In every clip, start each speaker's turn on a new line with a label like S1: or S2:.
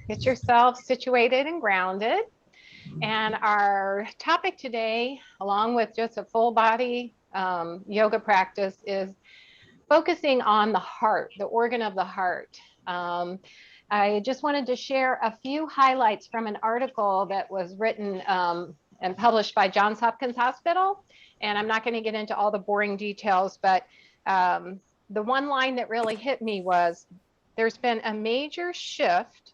S1: Get yourself situated and grounded. And our topic today, along with just a full body yoga practice, is focusing on the heart, the organ of the heart. I just wanted to share a few highlights from an article that was written and published by Johns Hopkins Hospital. And I'm not going to get into all the boring details, but the one line that really hit me was, there's been a major shift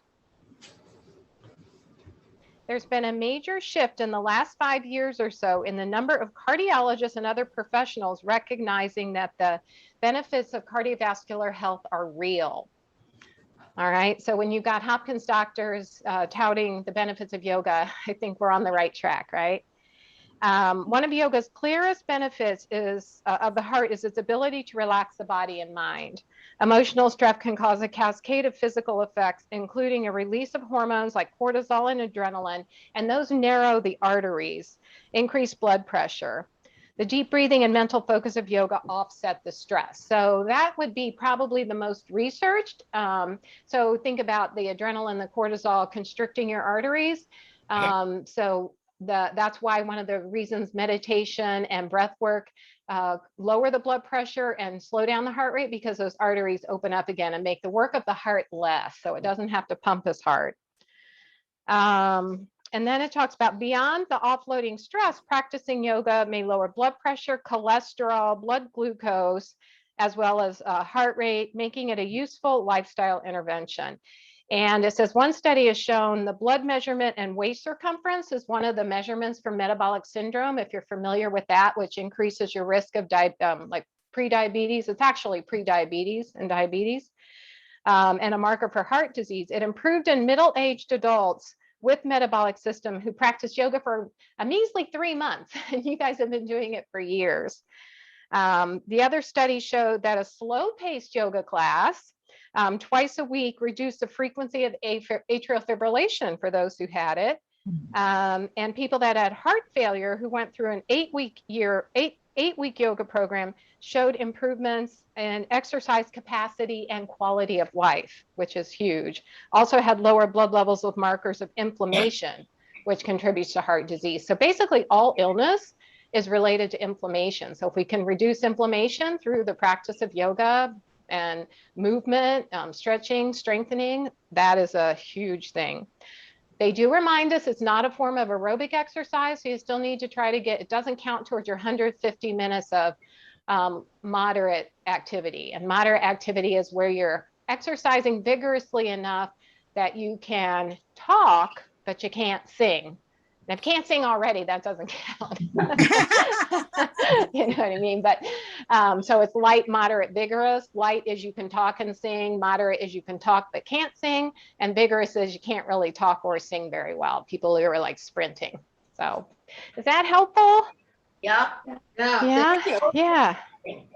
S1: in the last 5 years or so in the number of cardiologists and other professionals recognizing that the benefits of cardiovascular health are real. All right, so when you've got Hopkins doctors touting the benefits of yoga, I think we're on the right track, right? One of yoga's clearest benefits of the heart is its ability to relax the body and mind. Emotional stress can cause a cascade of physical effects, including a release of hormones like cortisol and adrenaline, and those narrow the arteries, increase blood pressure. The deep breathing and mental focus of yoga offset the stress. So that would be probably the most researched. So think about the adrenaline, the cortisol constricting your arteries. That's why one of the reasons meditation and breath work lower the blood pressure and slow down the heart rate, because those arteries open up again and make the work of the heart less, so it doesn't have to pump as hard. And then it talks about beyond the offloading stress, practicing yoga may lower blood pressure, cholesterol, blood glucose, as well as heart rate, making it a useful lifestyle intervention. And it says one study has shown the blood measurement and waist circumference is one of the measurements for metabolic syndrome, if you're familiar with that, which increases your risk of like prediabetes. It's actually prediabetes and diabetes, and a marker for heart disease. It improved in middle-aged adults with metabolic system who practiced yoga for a measly 3 months, and you guys have been doing it for years. The other study showed that a slow-paced yoga class twice a week reduced the frequency of atrial fibrillation for those who had it. And people that had heart failure who went through an 8-week yoga program showed improvements in exercise capacity and quality of life, which is huge. Also had lower blood levels with markers of inflammation, which contributes to heart disease. So basically all illness is related to inflammation. So if we can reduce inflammation through the practice of yoga and movement, stretching, strengthening, that is a huge thing. They do remind us it's not a form of aerobic exercise, so you still need to try to it doesn't count towards your 150 minutes of moderate activity. And moderate activity is where you're exercising vigorously enough that you can talk, but you can't sing. And if you can't sing already, that doesn't count. You know what I mean? But so it's light, moderate, vigorous. Light is you can talk and sing. Moderate is you can talk but can't sing. And vigorous is you can't really talk or sing very well. People who are like sprinting. So is that helpful?
S2: Yeah.
S1: Yeah.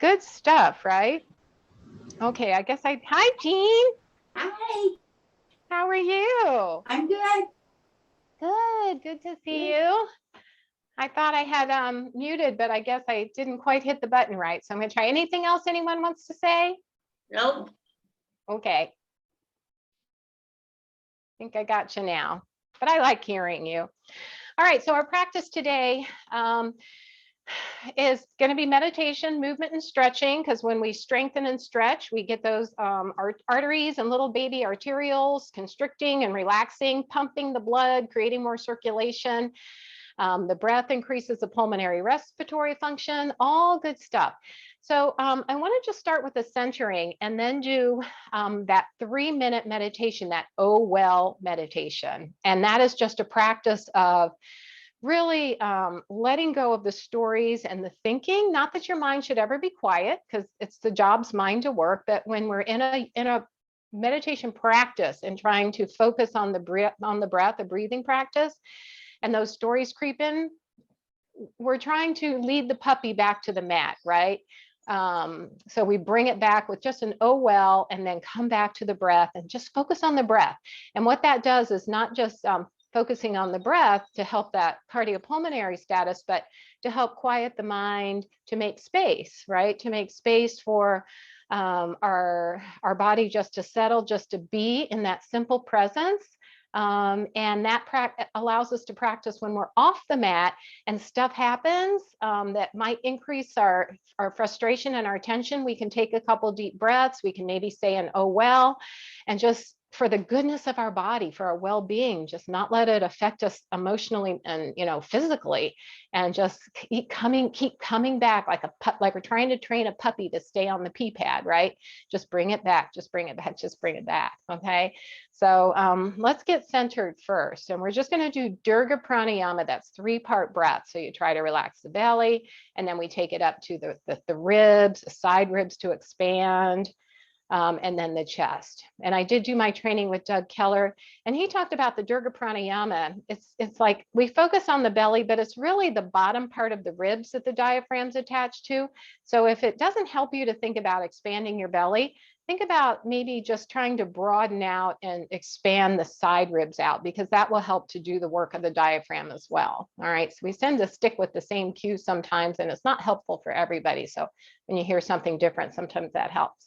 S1: Good stuff, right? Okay, I guess hi, Jean.
S2: Hi.
S1: How are you?
S2: I'm good.
S1: Good to see you. I thought I had muted, but I guess I didn't quite hit the button right. So I'm going to try. Anything else anyone wants to say?
S2: Nope.
S1: Okay. I think I got you now, but I like hearing you. All right, so our practice today is going to be meditation, movement, and stretching, because when we strengthen and stretch, we get those arteries and little baby arterioles constricting and relaxing, pumping the blood, creating more circulation. The breath increases the pulmonary respiratory function, all good stuff. So I want to just start with the centering and then do that 3-minute meditation, that oh well meditation. And that is just a practice of really letting go of the stories and the thinking. Not that your mind should ever be quiet, because it's the job's mind to work, but when we're in a meditation practice and trying to focus on the breath, a breathing practice, and those stories creep in, we're trying to lead the puppy back to the mat, right? So we bring it back with just an oh well, and then come back to the breath and just focus on the breath. And what that does is not just focusing on the breath to help that cardiopulmonary status, but to help quiet the mind, to make space, right? To make space for our body just to settle, just to be in that simple presence And that allows us to practice when we're off the mat and stuff happens that might increase our frustration and our tension. We can take a couple deep breaths. We can maybe say an "oh well," and just for the goodness of our body, for our well-being, just not let it affect us emotionally and physically, and just keep coming back like we're trying to train a puppy to stay on the pee pad, right? Just bring it back, just bring it back, just bring it back. Okay. So let's get centered first. And we're just going to do Dirga Pranayama. That's 3-part breath. So you try to relax the belly, and then we take it up to the ribs, the side ribs to expand, and then the chest. And I did do my training with Doug Keller, and he talked about the Dirga Pranayama. It's like we focus on the belly, but it's really the bottom part of the ribs that the diaphragm's attached to. So if it doesn't help you to think about expanding your belly, think about maybe just trying to broaden out and expand the side ribs out, because that will help to do the work of the diaphragm as well. All right, so we tend to stick with the same cue sometimes, and it's not helpful for everybody. So when you hear something different, sometimes that helps.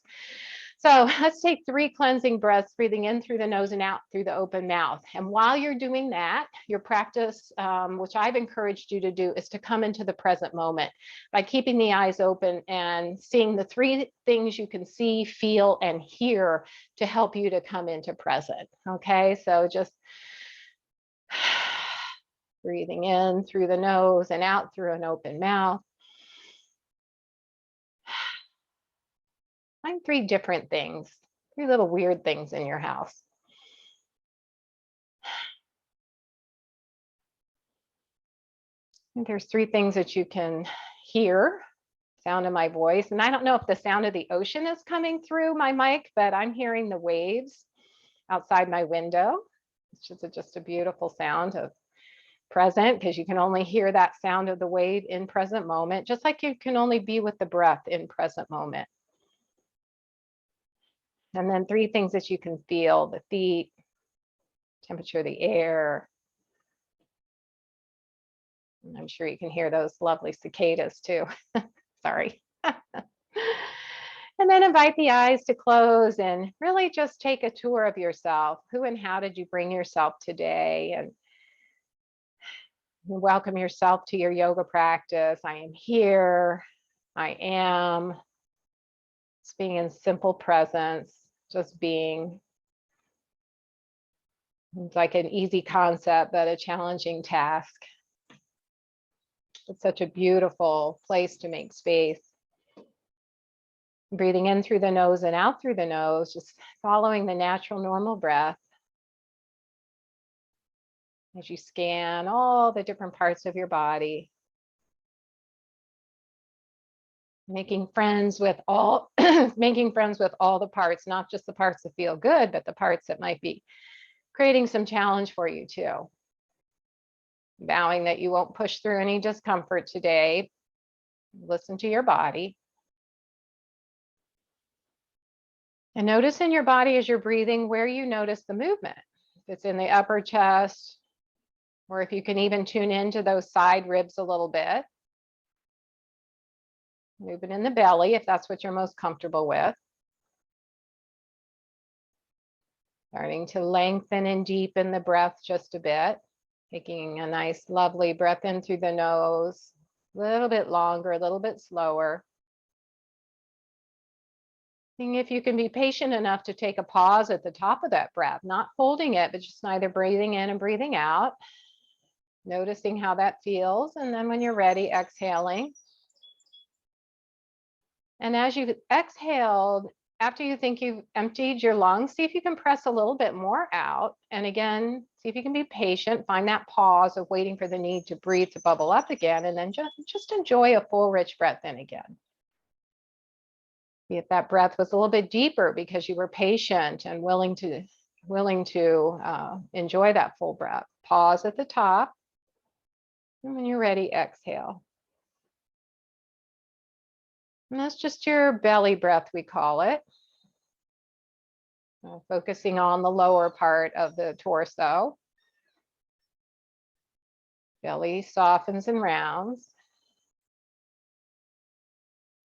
S1: So let's take 3 cleansing breaths, breathing in through the nose and out through the open mouth. And while you're doing that, your practice, which I've encouraged you to do, is to come into the present moment by keeping the eyes open and seeing the 3 things you can see, feel, and hear to help you to come into present. Okay, so just breathing in through the nose and out through an open mouth. Find 3 different things, 3 little weird things in your house. I think there's 3 things that you can hear. Sound of my voice. And I don't know if the sound of the ocean is coming through my mic, but I'm hearing the waves outside my window. It's just a beautiful sound of present, because you can only hear that sound of the wave in present moment, just like you can only be with the breath in present moment. And then 3 things that you can feel: the feet, temperature of the air. And I'm sure you can hear those lovely cicadas too. Sorry. And then invite the eyes to close and really just take a tour of yourself. Who and how did you bring yourself today? And welcome yourself to your yoga practice. I am here. I am. Just being in simple presence, just being. It's like an easy concept, but a challenging task. It's such a beautiful place to make space. Breathing in through the nose and out through the nose, just following the natural normal breath as you scan all the different parts of your body. Making friends with all making friends with all the parts, not just the parts that feel good, but the parts that might be creating some challenge for you too. Vowing that you won't push through any discomfort today. Listen to your body. And notice in your body as you're breathing where you notice the movement. If it's in the upper chest, or if you can even tune into those side ribs a little bit. Moving in the belly, if that's what you're most comfortable with. Starting to lengthen and deepen the breath just a bit. Taking a nice, lovely breath in through the nose. A little bit longer, a little bit slower. Seeing if you can be patient enough to take a pause at the top of that breath, not holding it, but just either breathing in and breathing out. Noticing how that feels. And then when you're ready, exhaling. And as you've exhaled, after you think you've emptied your lungs, see if you can press a little bit more out. And again, see if you can be patient, find that pause of waiting for the need to breathe to bubble up again, and then just enjoy a full, rich breath in again. See if that breath was a little bit deeper because you were patient and willing to enjoy that full breath. Pause at the top. And when you're ready, exhale. And that's just your belly breath, we call it. Focusing on the lower part of the torso. Belly softens and rounds.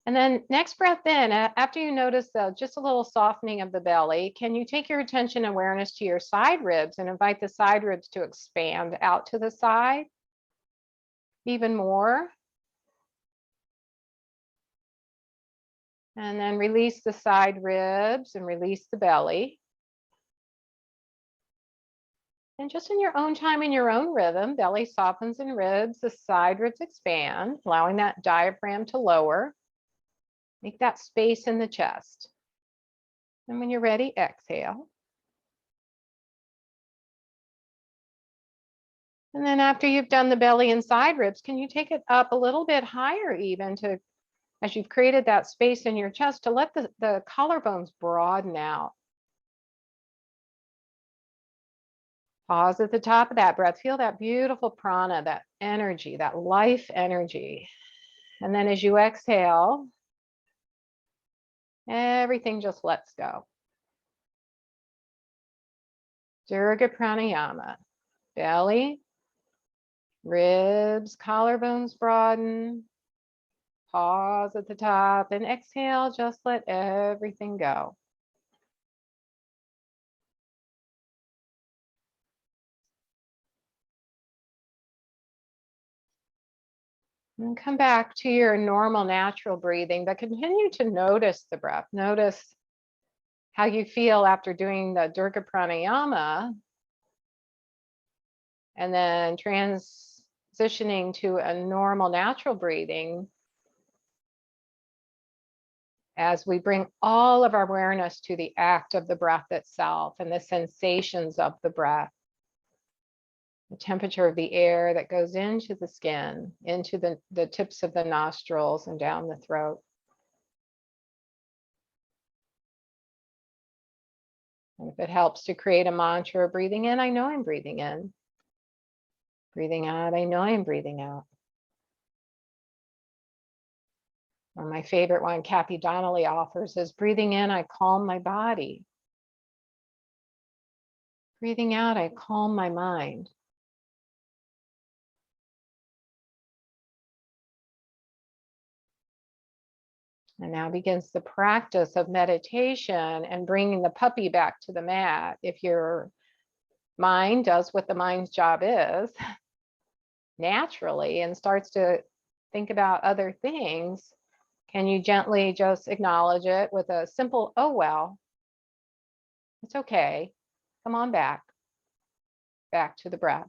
S1: And then next breath in, after you notice just a little softening of the belly, can you take your attention awareness to your side ribs and invite the side ribs to expand out to the side even more? And then release the side ribs and release the belly. And just in your own time, in your own rhythm, belly softens and ribs, the side ribs expand, allowing that diaphragm to lower. Make that space in the chest. And when you're ready, exhale. And then after you've done the belly and side ribs, can you take it up a little bit higher even to, as you've created that space in your chest, to let the collarbones broaden out. Pause at the top of that breath. Feel that beautiful prana, that energy, that life energy. And then as you exhale, everything just lets go. Dirga Pranayama. Belly, ribs, collarbones broaden. Pause at the top and exhale, just let everything go. And come back to your normal, natural breathing, but continue to notice the breath. Notice how you feel after doing the Dirga Pranayama, and then transitioning to a normal, natural breathing as we bring all of our awareness to the act of the breath itself and the sensations of the breath. The temperature of the air that goes into the skin, into the tips of the nostrils and down the throat. And if it helps to create a mantra, breathing in, I know I'm breathing in. Breathing out, I know I'm breathing out. Or my favorite one, Kathy Donnelly offers, is breathing in, I calm my body. Breathing out, I calm my mind. And now begins the practice of meditation and bringing the puppy back to the mat. If your mind does what the mind's job is naturally and starts to think about other things, can you gently just acknowledge it with a simple, oh, well, it's okay. Come on back to the breath.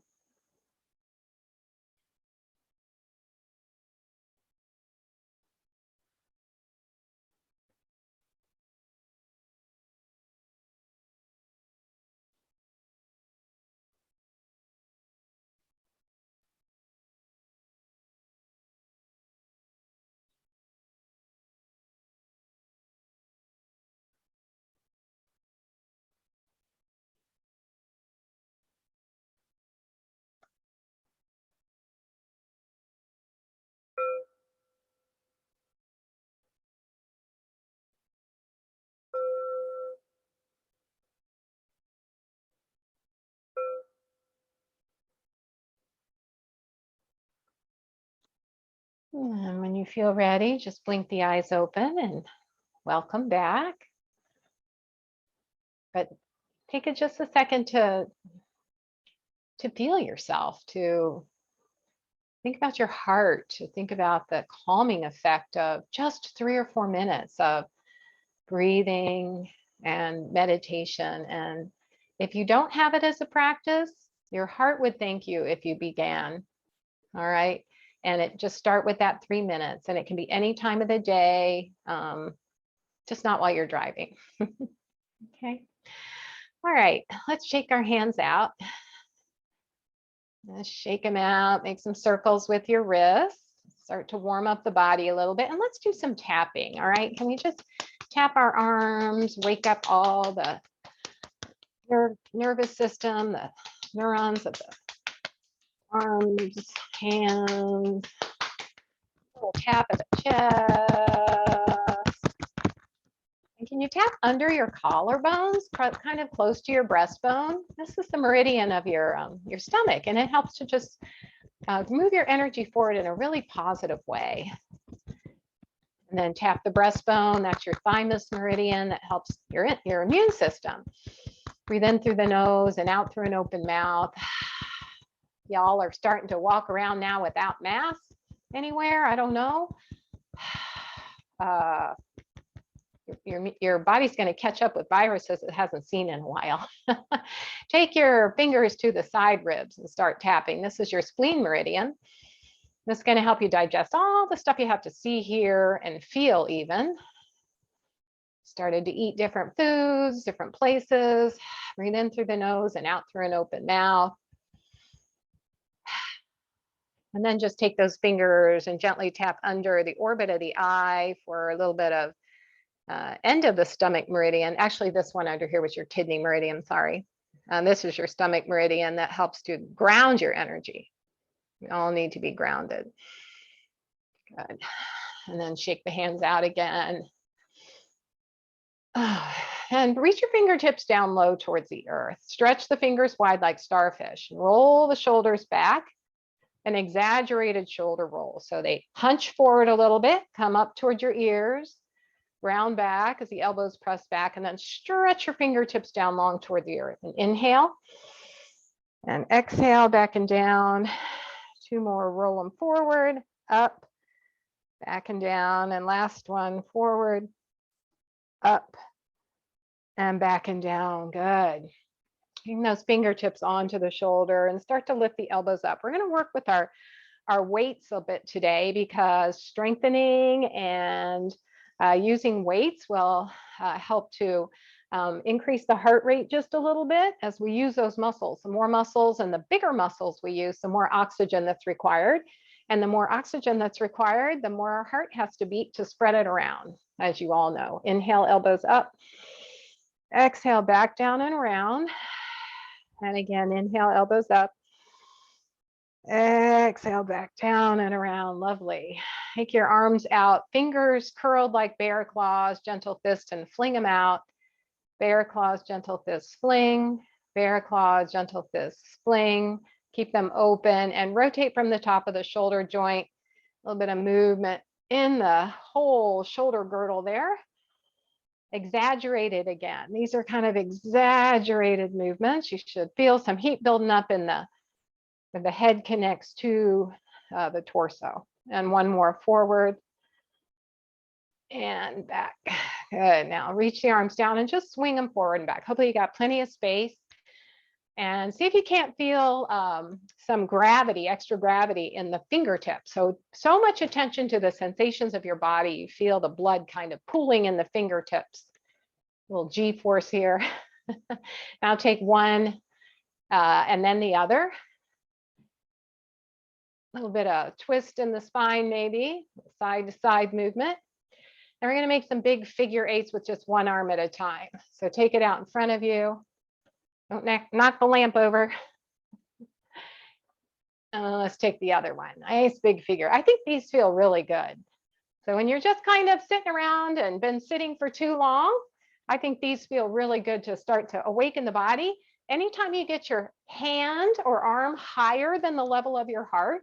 S1: And when you feel ready, just blink the eyes open and welcome back. But take it just a second to feel yourself, to think about your heart, to think about the calming effect of just 3 or 4 minutes of breathing and meditation. And if you don't have it as a practice, your heart would thank you if you began. All right. And it just start with that 3 minutes, and it can be any time of the day, just not while you're driving. Okay. All right, let's shake our hands out. Let's shake them out, make some circles with your wrists, start to warm up the body a little bit, and let's do some tapping. All right, can we just tap our arms, wake up all the nervous system, the neurons of the arms, hands, a little tap of the chest. And can you tap under your collarbones, kind of close to your breastbone? This is the meridian of your stomach, and it helps to just move your energy forward in a really positive way. And And then tap the breastbone. That's your thymus meridian that helps your immune system. Breathe in through the nose and out through an open mouth. Y'all are starting to walk around now without masks anywhere. I don't know. Your body's going to catch up with viruses it hasn't seen in a while. Take your fingers to the side ribs and start tapping. This is your spleen meridian. This is going to help you digest all the stuff you have to see, hear, and feel even. Started to eat different foods, different places. Breathe in through the nose and out through an open mouth. And then just take those fingers and gently tap under the orbit of the eye for a little bit of end of the stomach meridian. Actually, this one under here was your kidney meridian, sorry. This is your stomach meridian that helps to ground your energy. We all need to be grounded. Good. And then shake the hands out again. And reach your fingertips down low towards the earth. Stretch the fingers wide like starfish. Roll the shoulders back. An exaggerated shoulder roll. So they hunch forward a little bit, come up towards your ears, round back as the elbows press back, and then stretch your fingertips down long toward the earth. And inhale and exhale back and down. 2 more, roll them forward, up, back and down. And last one, forward, up, and back and down. Good. Bring those fingertips onto the shoulder and start to lift the elbows up. We're going to work with our weights a bit today because strengthening and using weights will help to increase the heart rate just a little bit as we use those muscles. The more muscles and the bigger muscles we use, the more oxygen that's required. And the more oxygen that's required, the more our heart has to beat to spread it around, as you all know. Inhale, elbows up. Exhale, back down and around. And again, inhale, elbows up. Exhale, back down and around. Lovely. Take your arms out, fingers curled like bear claws, gentle fist, and fling them out. Bear claws, gentle fist, fling. Bear claws, gentle fist, fling. Keep them open and rotate from the top of the shoulder joint. A little bit of movement in the whole shoulder girdle there. Exaggerated again. These are kind of exaggerated movements. You should feel some heat building up in the head connects to the torso. And one more, forward and back. Good. Now reach the arms down and just swing them forward and back. Hopefully you got plenty of space. And see if you can't feel some gravity, extra gravity in the fingertips. So much attention to the sensations of your body. You feel the blood kind of pooling in the fingertips. A little G-force here. Now take one and then the other. A little bit of twist in the spine, maybe side to side movement. And we're going to make some big figure eights with just one arm at a time. So take it out in front of you. Don't knock the lamp over. Let's take the other one. Nice big figure. I think these feel really good. So when you're just kind of sitting around and been sitting for too long, I think these feel really good to start to awaken the body. Anytime you get your hand or arm higher than the level of your heart,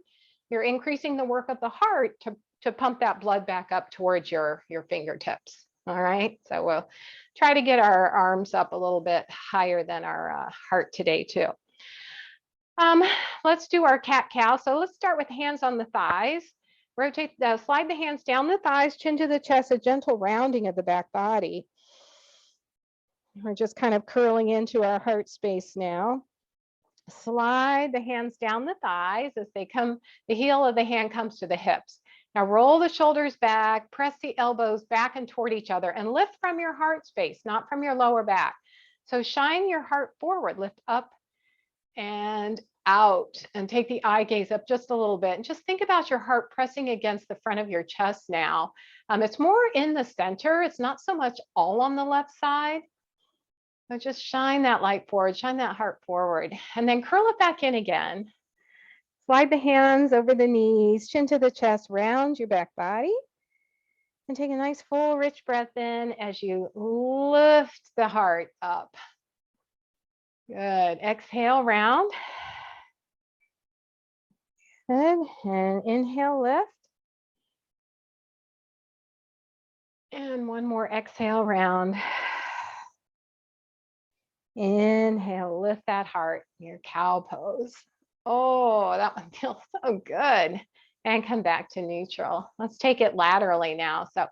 S1: you're increasing the work of the heart to pump that blood back up towards your fingertips. All right, so we'll try to get our arms up a little bit higher than our heart today too. Let's do our cat-cow. So let's start with hands on the thighs. Rotate, slide the hands down the thighs, chin to the chest, a gentle rounding of the back body. We're just kind of curling into our heart space now. Slide the hands down the thighs as they come, the heel of the hand comes to the hips. Now roll the shoulders back, press the elbows back and toward each other and lift from your heart space, not from your lower back. So shine your heart forward, lift up and out and take the eye gaze up just a little bit and just think about your heart pressing against the front of your chest now. It's more in the center. It's not so much all on the left side. So just shine that light forward, shine that heart forward, and then curl it back in again. Slide the hands over the knees, chin to the chest, round your back body. And take a nice full rich breath in as you lift the heart up. Good. Exhale, round. Good. And inhale, lift. And one more exhale round. Inhale, lift that heart, your cow pose. Oh, that one feels so good. And come back to neutral. Let's take it laterally now. So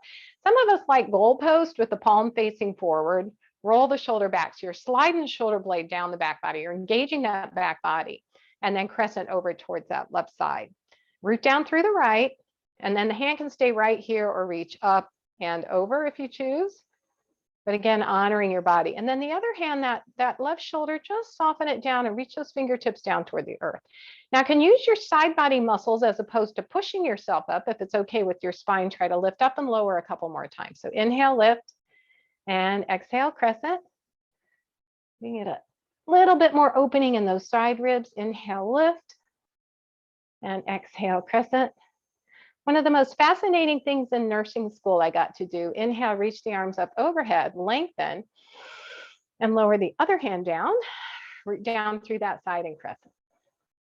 S1: some of us like goal post with the palm facing forward. Roll the shoulder back. So you're sliding the shoulder blade down the back body. You're engaging that back body. And then crescent over towards that left side. Root down through the right. And then the hand can stay right here or reach up and over if you choose. But again, honoring your body. And then the other hand, that left shoulder, just soften it down and reach those fingertips down toward the earth. Now, can use your side body muscles as opposed to pushing yourself up. If it's okay with your spine, try to lift up and lower a couple more times. So inhale, lift, and exhale, crescent. You get a little bit more opening in those side ribs. Inhale, lift, and exhale, crescent. One of the most fascinating things in nursing school I got to do, inhale, reach the arms up overhead, lengthen, and lower the other hand down, root down through that side and crescent,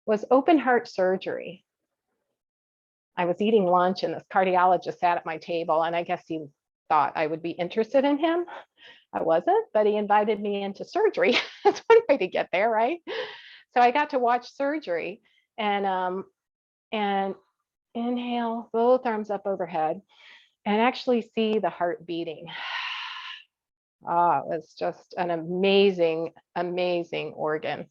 S1: was open heart surgery. I was eating lunch and this cardiologist sat at my table, and I guess he thought I would be interested in him. I wasn't, but he invited me into surgery. That's one way to get there, right? So I got to watch surgery and inhale, both arms up overhead, and actually see the heart beating. Ah, it was just an amazing, amazing organ.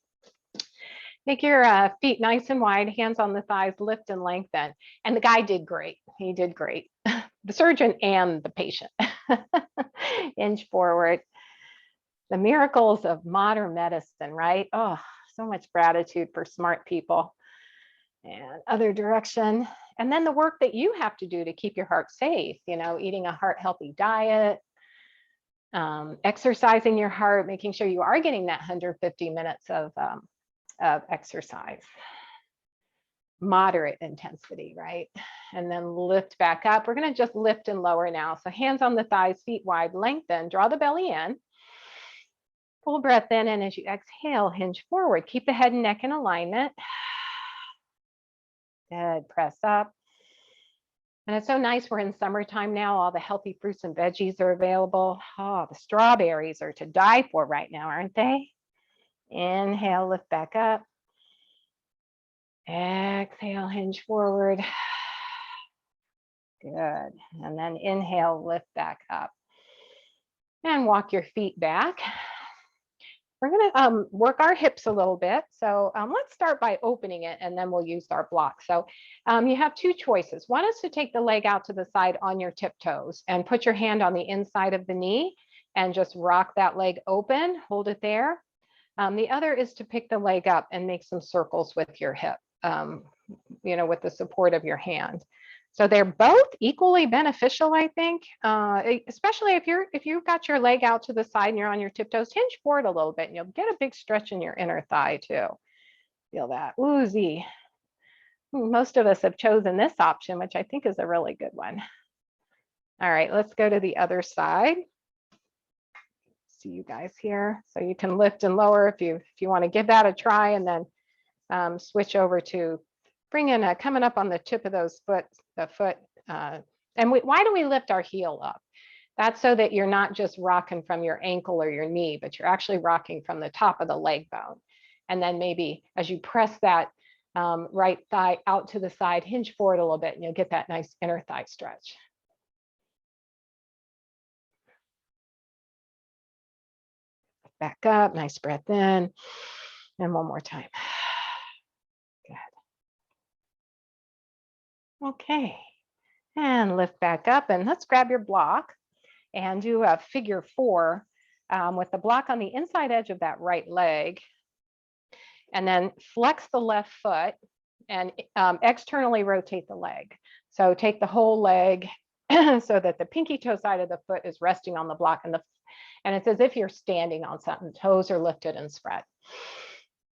S1: Make your feet nice and wide, hands on the thighs, lift and lengthen. And the guy did great. He did great. The surgeon and the patient. Inch forward. The miracles of modern medicine, right? Oh, so much gratitude for smart people. And other direction. And then the work that you have to do to keep your heart safe, eating a heart healthy diet, exercising your heart, making sure you are getting that 150 minutes of exercise, moderate intensity, right? And then lift back up. We're going to just lift and lower now. So hands on the thighs, feet wide, lengthen, draw the belly in. Full breath in, and as you exhale, hinge forward. Keep the head and neck in alignment. Good, press up. And it's so nice, we're in summertime now, all the healthy fruits and veggies are available. Oh, the strawberries are to die for right now, aren't they? Inhale, lift back up. Exhale, hinge forward. Good, and then inhale, lift back up. And walk your feet back. We're gonna work our hips a little bit. So let's start by opening it and then we'll use our block. So you have two choices. One is to take the leg out to the side on your tiptoes and put your hand on the inside of the knee and just rock that leg open, hold it there. The other is to pick the leg up and make some circles with your hip, with the support of your hand. So they're both equally beneficial, I think, especially if you've got your leg out to the side and you're on your tiptoes, hinge forward a little bit and you'll get a big stretch in your inner thigh too. Feel that woozy. Most of us have chosen this option, which I think is a really good one. All right, let's go to the other side. See you guys here. So you can lift and lower if you want to give that a try, and then switch over to bring in coming up on the tip of those foot. And why do we lift our heel up? That's so that you're not just rocking from your ankle or your knee, but you're actually rocking from the top of the leg bone. And then maybe as you press that right thigh out to the side, hinge forward a little bit, and you'll get that nice inner thigh stretch. Back up, nice breath in, and one more time. Good. Okay, and lift back up, and let's grab your block and do a figure 4 with the block on the inside edge of that right leg, and then flex the left foot and externally rotate the leg. So take the whole leg so that the pinky toe side of the foot is resting on the block, and it's as if you're standing on something. Toes are lifted and spread.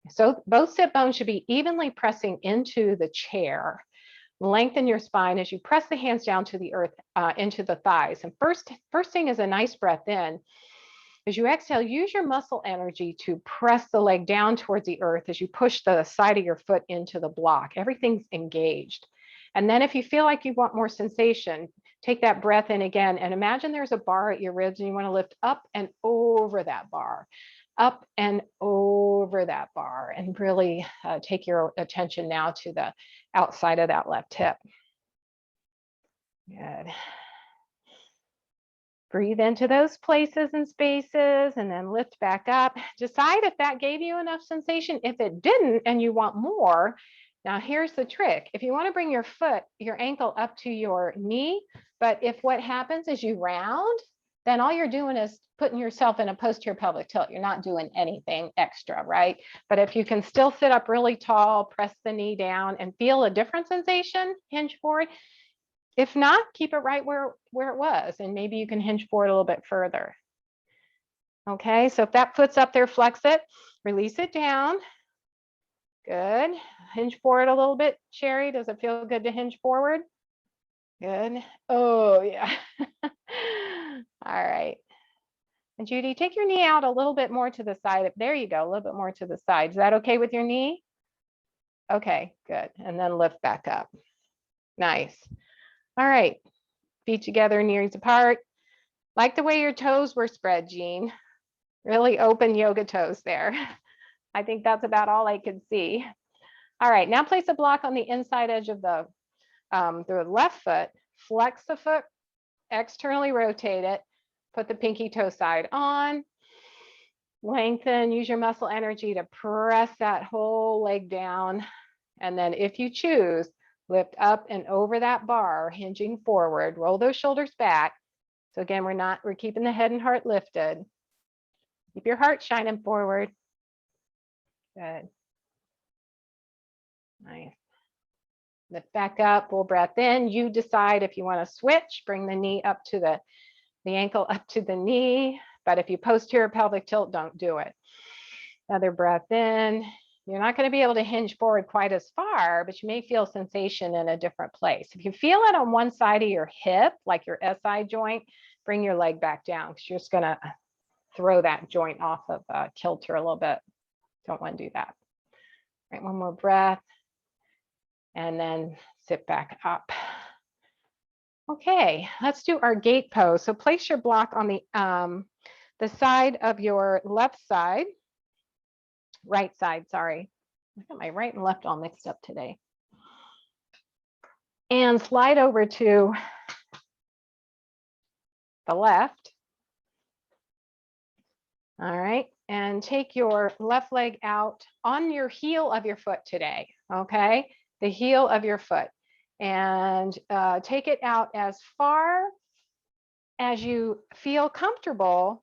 S1: So both sit bones should be evenly pressing into the chair. Lengthen your spine as you press the hands down to the earth, into the thighs. And first thing is a nice breath in. As you exhale, use your muscle energy to press the leg down towards the earth as you push the side of your foot into the block. Everything's engaged. And then if you feel like you want more sensation, Take that breath in again and imagine there's a bar at your ribs and you want to lift up and over that bar, up and over that bar, and really take your attention now to the outside of that left hip. Good. Breathe into those places and spaces and then lift back up. Decide if that gave you enough sensation. If it didn't and you want more, now here's the trick. If you want to bring your foot, your ankle up to your knee, but if what happens is you round, then all you're doing is putting yourself in a posterior pelvic tilt. You're not doing anything extra, right? But if you can still sit up really tall, press the knee down and feel a different sensation, hinge forward. If not, keep it right where it was, and maybe you can hinge forward a little bit further. Okay, so if that foot's up there, flex it, release it down. Good. Hinge forward a little bit, Sherry. Does it feel good to hinge forward? Good. Oh, yeah. All right. And Judy, take your knee out a little bit more to the side. There you go, a little bit more to the side. Is that okay with your knee? Okay, good. And then lift back up. Nice. All right, feet together, knees apart. Like the way your toes were spread, Jean. Really open yoga toes there. I think that's about all I could see. All right, now place a block on the inside edge of the left foot. Flex the foot, externally rotate it. Put the pinky toe side on. Lengthen, use your muscle energy to press that whole leg down. And then if you choose, lift up and over that bar, hinging forward, roll those shoulders back. So again, we're keeping the head and heart lifted. Keep your heart shining forward. Good. Nice. Lift back up, full breath in. You decide if you want to switch, bring the knee up to the ankle up to the knee. But if you posterior pelvic tilt, don't do it. Another breath in. You're not going to be able to hinge forward quite as far, but you may feel sensation in a different place. If you feel it on one side of your hip, like your SI joint, bring your leg back down because you're just going to throw that joint off of kilter a little bit. Don't want to do that. All right, one more breath. And then sit back up. Okay, let's do our gate pose. So place your block on the side of your left side. Right side, sorry. I got my right and left all mixed up today. And slide over to the left. All right, and take your left leg out on your heel of your foot today, okay? The heel of your foot. And take it out as far as you feel comfortable,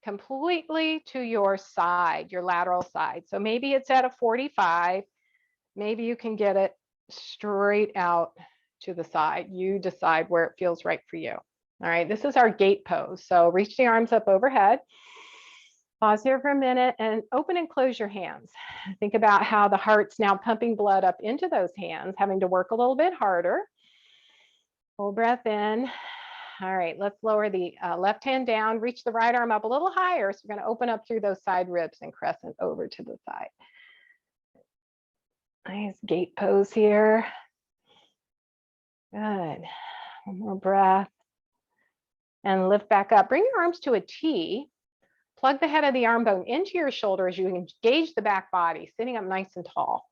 S1: completely to your side, your lateral side. So maybe it's at a 45. Maybe you can get it straight out to the side. You decide where it feels right for you. All right, this is our gate pose. So reach the arms up overhead. Pause here for a minute and open and close your hands. Think about how the heart's now pumping blood up into those hands, having to work a little bit harder. Full breath in. All right, let's lower the left hand down, reach the right arm up a little higher. So we're going to open up through those side ribs and crescent over to the side. Nice gate pose here. Good. One more breath. And lift back up. Bring your arms to a T. Plug the head of the arm bone into your shoulder as you engage the back body, sitting up nice and tall. All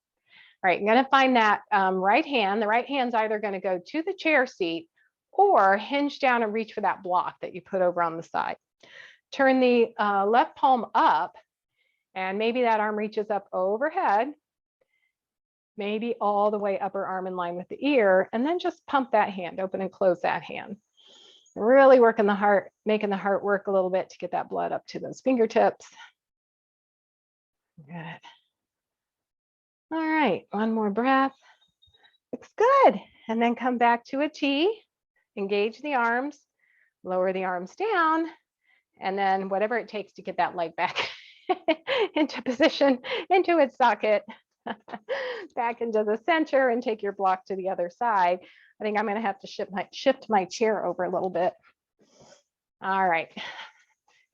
S1: right, you're going to find that right hand. The right hand's either going to go to the chair seat or hinge down and reach for that block that you put over on the side. Turn the left palm up, and maybe that arm reaches up overhead, maybe all the way upper arm in line with the ear, and then just pump that hand, open and close that hand. Really working the heart, making the heart work a little bit to get that blood up to those fingertips. Good. All right, one more breath. Looks good. And then come back to a T, engage the arms, lower the arms down, and then whatever it takes to get that leg back into position, into its socket, back into the center, and take your block to the other side. I think I'm going to have to shift my chair over a little bit. All right.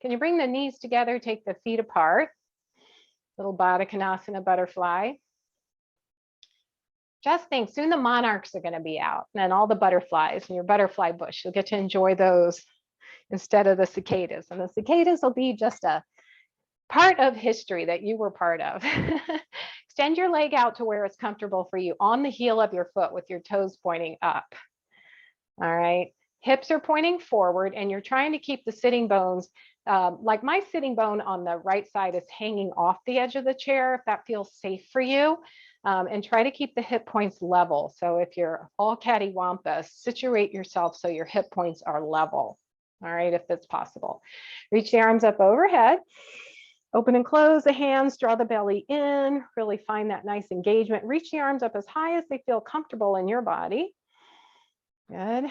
S1: Can you bring the knees together, take the feet apart? Little Baddha Konasana butterfly. Just think, soon the monarchs are going to be out, and then all the butterflies in your butterfly bush. You'll get to enjoy those instead of the cicadas. And the cicadas will be just a part of history that you were part of. Extend your leg out to where it's comfortable for you on the heel of your foot with your toes pointing up. All right. Hips are pointing forward, and you're trying to keep the sitting bones. Like my sitting bone on the right side is hanging off the edge of the chair, if that feels safe for you. And try to keep the hip points level. So if you're all cattywampus, situate yourself so your hip points are level. All right, if that's possible. Reach the arms up overhead. Open and close the hands, draw the belly in, really find that nice engagement. Reach the arms up as high as they feel comfortable in your body. Good.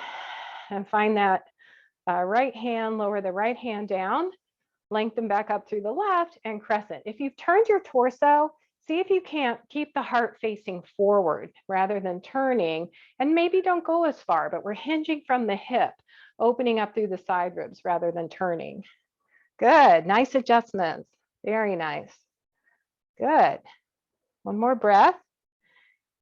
S1: And find that right hand, lower the right hand down, lengthen back up through the left and crescent. If you've turned your torso, see if you can't keep the heart facing forward rather than turning, and maybe don't go as far, but we're hinging from the hip, opening up through the side ribs rather than turning. Good, nice adjustments, very nice. Good, one more breath.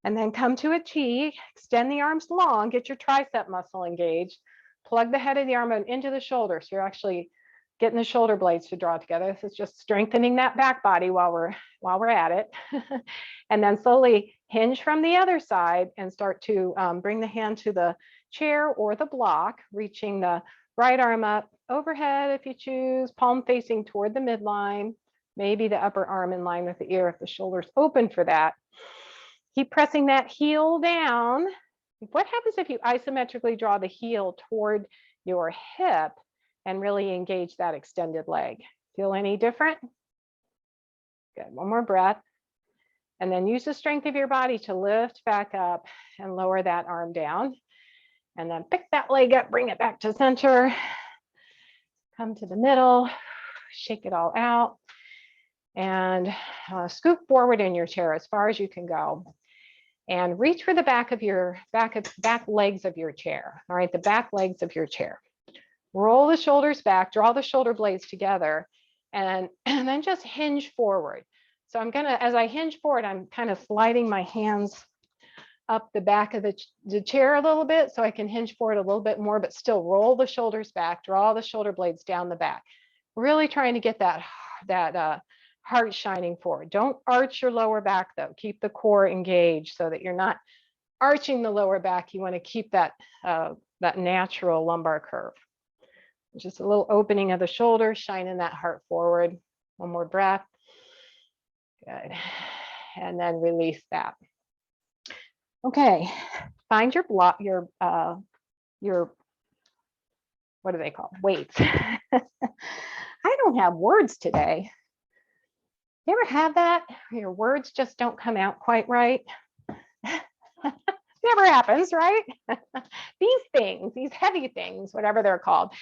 S1: And then come to a T, extend the arms long, get your tricep muscle engaged, plug the head of the arm into the shoulder. So you're actually getting the shoulder blades to draw together. This is just strengthening that back body while we're at it. And then slowly hinge from the other side and start to bring the hand to the chair or the block, reaching the right arm up overhead if you choose, palm facing toward the midline, maybe the upper arm in line with the ear if the shoulder's open for that. Keep pressing that heel down. What happens if you isometrically draw the heel toward your hip and really engage that extended leg? Feel any different? Good, one more breath. And then use the strength of your body to lift back up and lower that arm down. And then pick that leg up, bring it back to center. Come to the middle, shake it all out. And scoop forward in your chair as far as you can go. And reach for the back legs of your chair. All right, the back legs of your chair. Roll the shoulders back, draw the shoulder blades together, and then just hinge forward. So I'm gonna, as I hinge forward, I'm kind of sliding my hands up the back of the chair a little bit so I can hinge forward a little bit more, but still roll the shoulders back, draw the shoulder blades down the back. Really trying to get that heart shining forward. Don't arch your lower back though. Keep the core engaged so that you're not arching the lower back. You want to keep that natural lumbar curve. Just a little opening of the shoulders, shining that heart forward. One more breath. Good. And then release that. Okay. Find your block, your what do they call weights? I don't have words today. You ever have that? Your words just don't come out quite right. Never happens, right? These things, these heavy things, whatever they're called.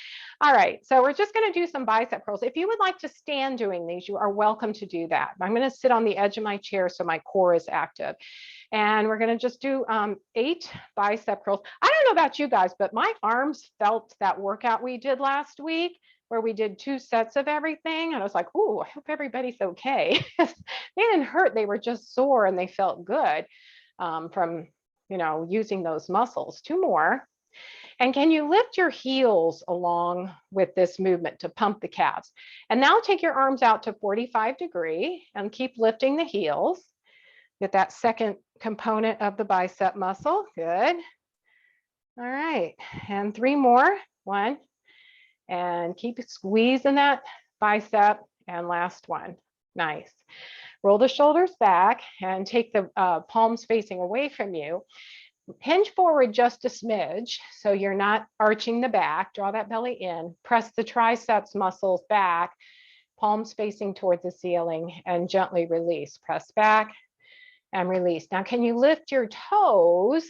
S1: All right, so we're just going to do some bicep curls. If you would like to stand doing these, you are welcome to do that. I'm going to sit on the edge of my chair so my core is active. And we're going to just do 8 bicep curls. I don't know about you guys, but my arms felt that workout we did last week where we did 2 sets of everything. And I was like, oh, I hope everybody's okay. They didn't hurt. They were just sore and they felt good from using those muscles. 2 more. And can you lift your heels along with this movement to pump the calves? And now take your arms out to 45 degree and keep lifting the heels. Get that second component of the bicep muscle. Good. All right. And 3 more. 1. And keep squeezing that bicep. And last one. Nice. Roll the shoulders back and take the palms facing away from you. Hinge forward just a smidge so you're not arching the back. Draw that belly in. Press the triceps muscles back, palms facing towards the ceiling, and gently release. Press back and release. Now, can you lift your toes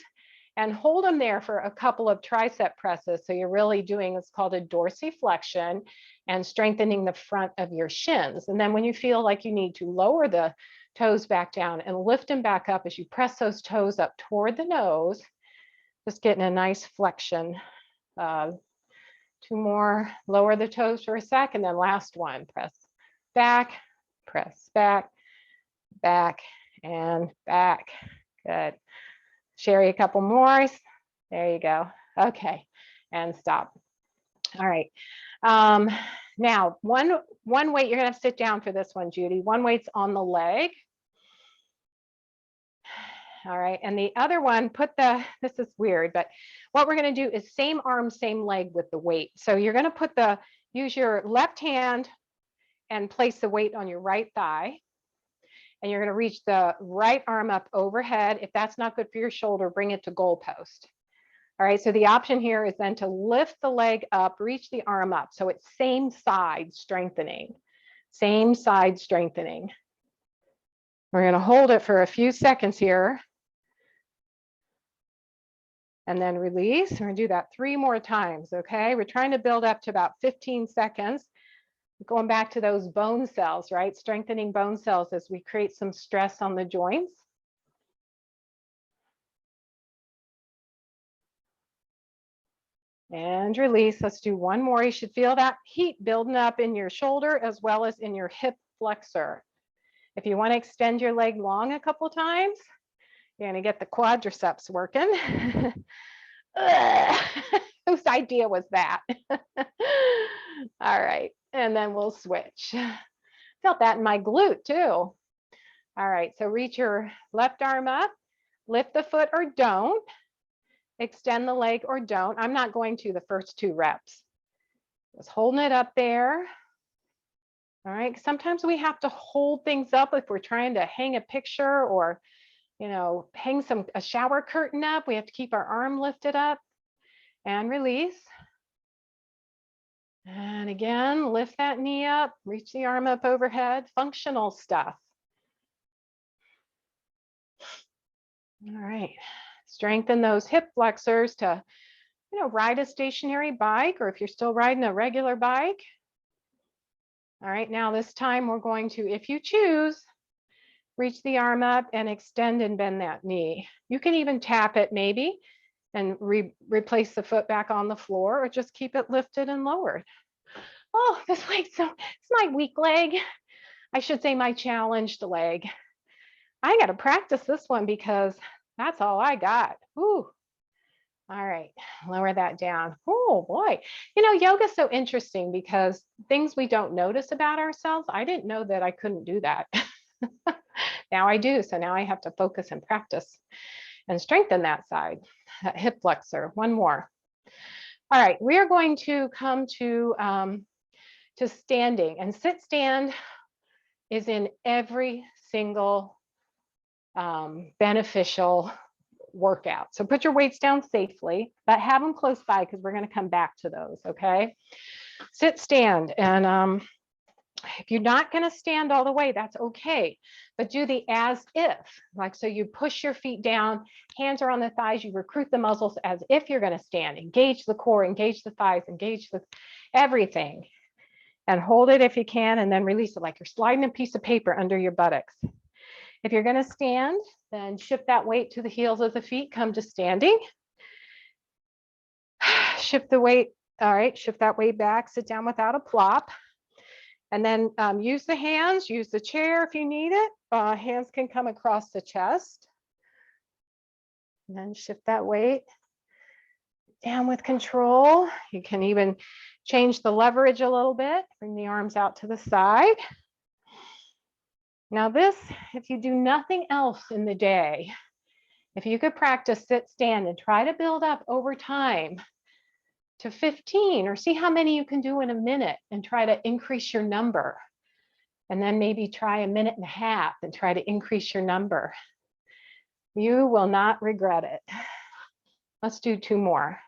S1: and hold them there for a couple of tricep presses? So you're really doing what's called a dorsiflexion and strengthening the front of your shins. And then when you feel like you need to lower the toes back down and lift them back up as you press those toes up toward the nose, just getting a nice flexion. 2 more, lower the toes for a sec, and then last one, press back, and back. Good. Sherry, a couple more. There you go. Okay, and stop. All right. Now, one weight, you're gonna have to sit down for this one, Judy. One weight's on the leg. All right, and the other one, this is weird, but what we're gonna do is same arm, same leg with the weight. So you're gonna use your left hand and place the weight on your right thigh. And you're gonna reach the right arm up overhead. If that's not good for your shoulder, bring it to goalpost. All right, so the option here is then to lift the leg up, reach the arm up. So it's same side strengthening, same side strengthening. We're gonna hold it for a few seconds here. And then release. We're gonna do that 3 more times, okay? We're trying to build up to about 15 seconds. Going back to those bone cells, right? Strengthening bone cells as we create some stress on the joints. And release. Let's do one more. You should feel that heat building up in your shoulder as well as in your hip flexor. If you want to extend your leg long a couple times, you're going to get the quadriceps working. Whose idea was that? All right, and then we'll switch. Felt that in my glute too. All right, so reach your left arm up, lift the foot or don't, extend the leg or don't. I'm not going to the first 2 reps. Just holding it up there. All right, sometimes we have to hold things up if we're trying to hang a picture or, you know, hang a shower curtain up. We have to keep our arm lifted up and release. And again, lift that knee up, reach the arm up overhead, functional stuff. All right, strengthen those hip flexors to, you know, ride a stationary bike, or if you're still riding a regular bike. All right, now this time we're going to, if you choose, reach the arm up and extend and bend that knee. You can even tap it maybe and replace the foot back on the floor, or just keep it lifted and lowered. Oh, this leg's it's my weak leg. I should say my challenged leg. I got to practice this one because that's all I got. Ooh. All right, lower that down. Oh boy, you know, yoga's so interesting because things we don't notice about ourselves. I didn't know that I couldn't do that. Now I do, so now I have to focus and practice and strengthen that side, that hip flexor. One more. All right, we are going to come to standing, and sit stand is in every single beneficial workout. So put your weights down safely, but have them close by because we're going to come back to those. Okay, sit stand, and if you're not going to stand all the way, that's okay, but do the as if, like, so you push your feet down, hands are on the thighs, you recruit the muscles as if you're going to stand. Engage the core, engage the thighs, engage the everything, and hold it if you can, and then release it like you're sliding a piece of paper under your buttocks. If you're going to stand, then shift that weight to the heels of the feet, come to standing. Shift the weight, all right, shift that weight back, sit down without a plop. And then use the hands, use the chair if you need it. Hands can come across the chest. And then shift that weight down with control. You can even change the leverage a little bit, bring the arms out to the side. Now this, if you do nothing else in the day, if you could practice sit, stand, and try to build up over time to 15, or see how many you can do in a minute and try to increase your number. And then maybe try 1.5 minutes and try to increase your number. You will not regret it. Let's do 2 more.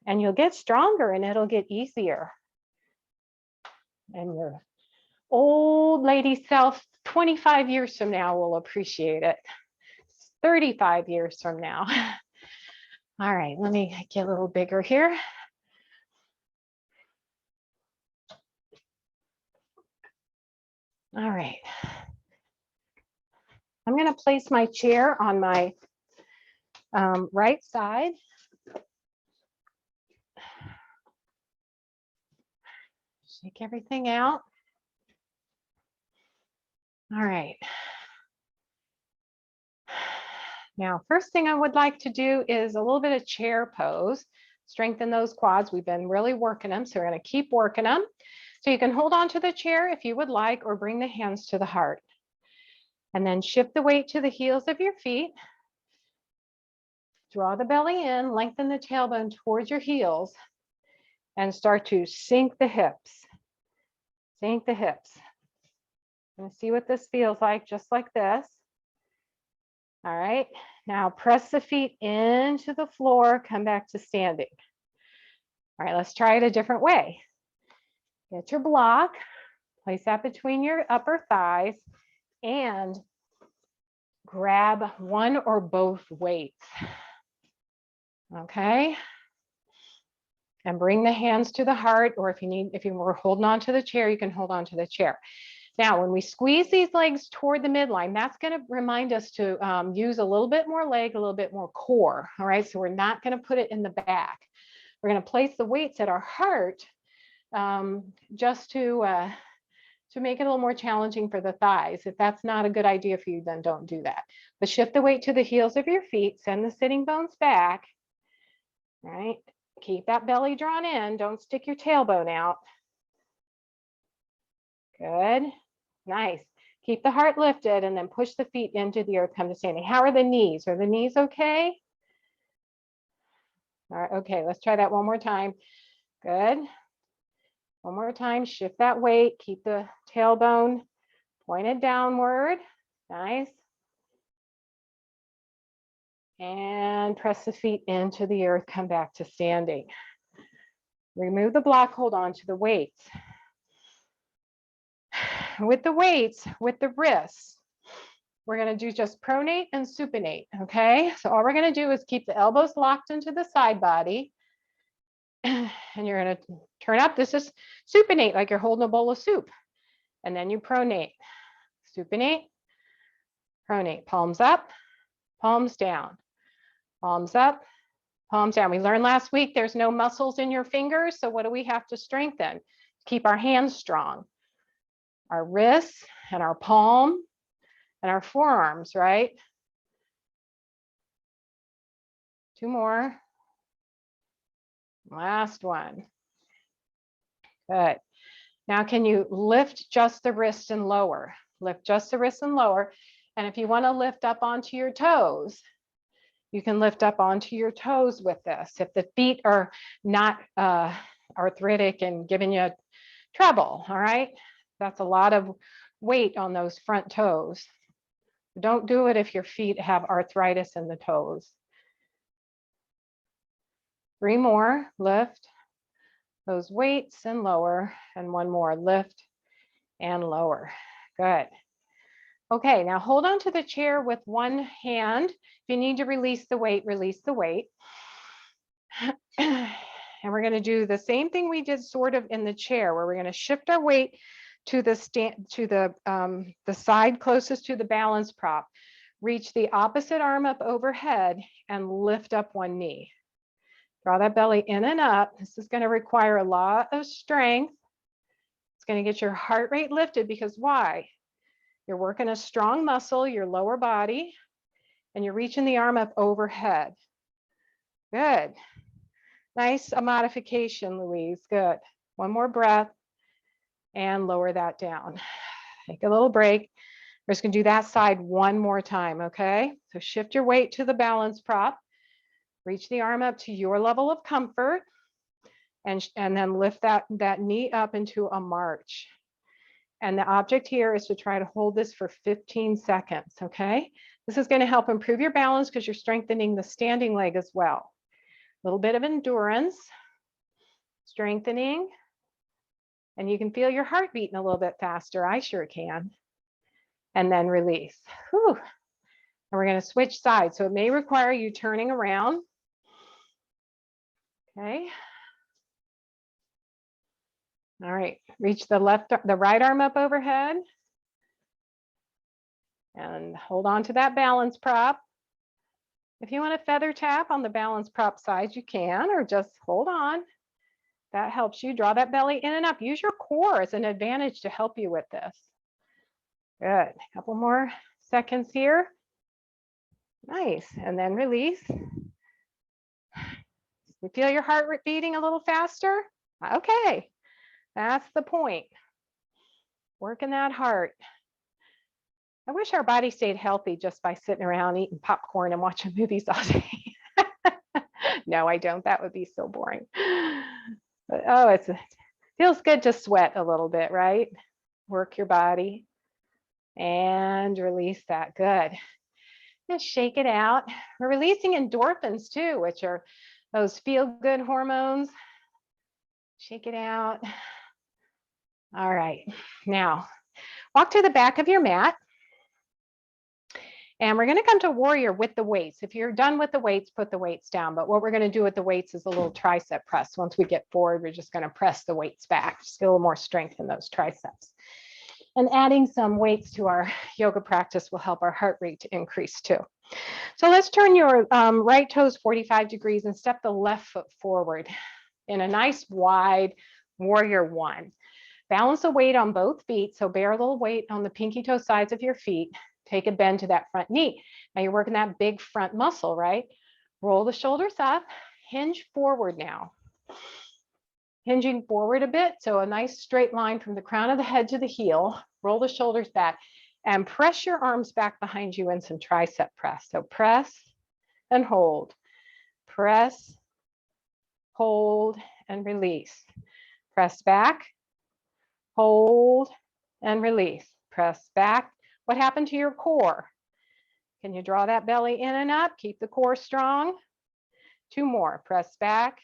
S1: And you'll get stronger and it'll get easier. And your old lady self 25 years from now will appreciate it. 35 years from now. All right, let me get a little bigger here. All right. I'm going to place my chair on my right side. Shake everything out. All right. Now, first thing I would like to do is a little bit of chair pose. Strengthen those quads. We've been really working them, so we're going to keep working them. So you can hold on to the chair if you would like, or bring the hands to the heart. And then shift the weight to the heels of your feet. Draw the belly in, lengthen the tailbone towards your heels, and start to sink the hips. Sink the hips. I'm going to see what this feels like, just like this. All right, now press the feet into the floor, come back to standing. All right, let's try it a different way. Get your block, place that between your upper thighs, and grab one or both weights. Okay. And bring the hands to the heart, or if you were holding on to the chair, you can hold on to the chair. Now, when we squeeze these legs toward the midline, that's going to remind us to use a little bit more leg, a little bit more core. All right, so we're not going to put it in the back. We're going to place the weights at our heart just to make it a little more challenging for the thighs. If that's not a good idea for you, then don't do that. But shift the weight to the heels of your feet, send the sitting bones back. All right, keep that belly drawn in. Don't stick your tailbone out. Good. Nice. Keep the heart lifted and then push the feet into the earth, come to standing. How are the knees? Are the knees okay? All right, okay, let's try that one more time. Good. One more time, shift that weight, keep the tailbone pointed downward. Nice. And press the feet into the earth, come back to standing. Remove the block, hold on to the weights. With the weights, with the wrists, we're going to do just pronate and supinate, okay? So all we're going to do is keep the elbows locked into the side body, and you're going to turn up. This is supinate, like you're holding a bowl of soup, and then you pronate. Supinate, pronate, palms up, palms down, palms up, palms down. We learned last week there's no muscles in your fingers, so what do we have to strengthen? Keep our hands strong. Our wrists and our palm and our forearms, right? Two more. Last one. Good. Now, can you lift just the wrist and lower? Lift just the wrist and lower. And if you want to lift up onto your toes, you can lift up onto your toes with this. If the feet are not arthritic and giving you trouble, all right? That's a lot of weight on those front toes. Don't do it if your feet have arthritis in the toes. 3 more, lift those weights and lower, and 1 more, lift and lower. Good. Okay, now hold on to the chair with one hand. If you need to release the weight, release the weight. And we're going to do the same thing we did sort of in the chair, where we're going to shift our weight to the side closest to the balance prop. Reach the opposite arm up overhead and lift up one knee. Draw that belly in and up. This is going to require a lot of strength. It's going to get your heart rate lifted because why? You're working a strong muscle, your lower body, and you're reaching the arm up overhead. Good. Nice modification, Louise. Good. One more breath and lower that down. Take a little break. We're just going to do that side one more time, okay? So shift your weight to the balance prop. Reach the arm up to your level of comfort, and then lift that knee up into a march. And the object here is to try to hold this for 15 seconds, okay? This is going to help improve your balance because you're strengthening the standing leg as well. A little bit of endurance, strengthening, and you can feel your heart beating a little bit faster. I sure can. And then release. Whew. And we're going to switch sides. So it may require you turning around. Okay. All right. Reach the right arm up overhead. And hold on to that balance prop. If you want to feather tap on the balance prop side, you can, or just hold on. That helps you draw that belly in and up. Use your core as an advantage to help you with this. Good. A couple more seconds here. Nice. And then release. You feel your heart rate beating a little faster? Okay, that's the point. Working that heart. I wish our body stayed healthy just by sitting around eating popcorn and watching movies all day. No, I don't. That would be so boring. But oh, it feels good to sweat a little bit, right? Work your body and release that. Good. Just shake it out. We're releasing endorphins too, which are those feel-good hormones. Shake it out. All right. Now, walk to the back of your mat. And we're going to come to warrior with the weights. If you're done with the weights, put the weights down. But what we're going to do with the weights is a little tricep press. Once we get forward, we're just going to press the weights back. Just get a little more strength in those triceps. And adding some weights to our yoga practice will help our heart rate to increase too. So let's turn your right toes 45 degrees and step the left foot forward in a nice wide warrior one. Balance the weight on both feet. So bear a little weight on the pinky toe sides of your feet. Take a bend to that front knee. Now you're working that big front muscle, right? Roll the shoulders up, hinge forward now. Hinging forward a bit. So a nice straight line from the crown of the head to the heel. Roll the shoulders back and press your arms back behind you in some tricep press. So press and hold. Press, hold, and release. Press back, hold, and release. Press back. What happened to your core? Can you draw that belly in and up? Keep the core strong. 2 more. Press back,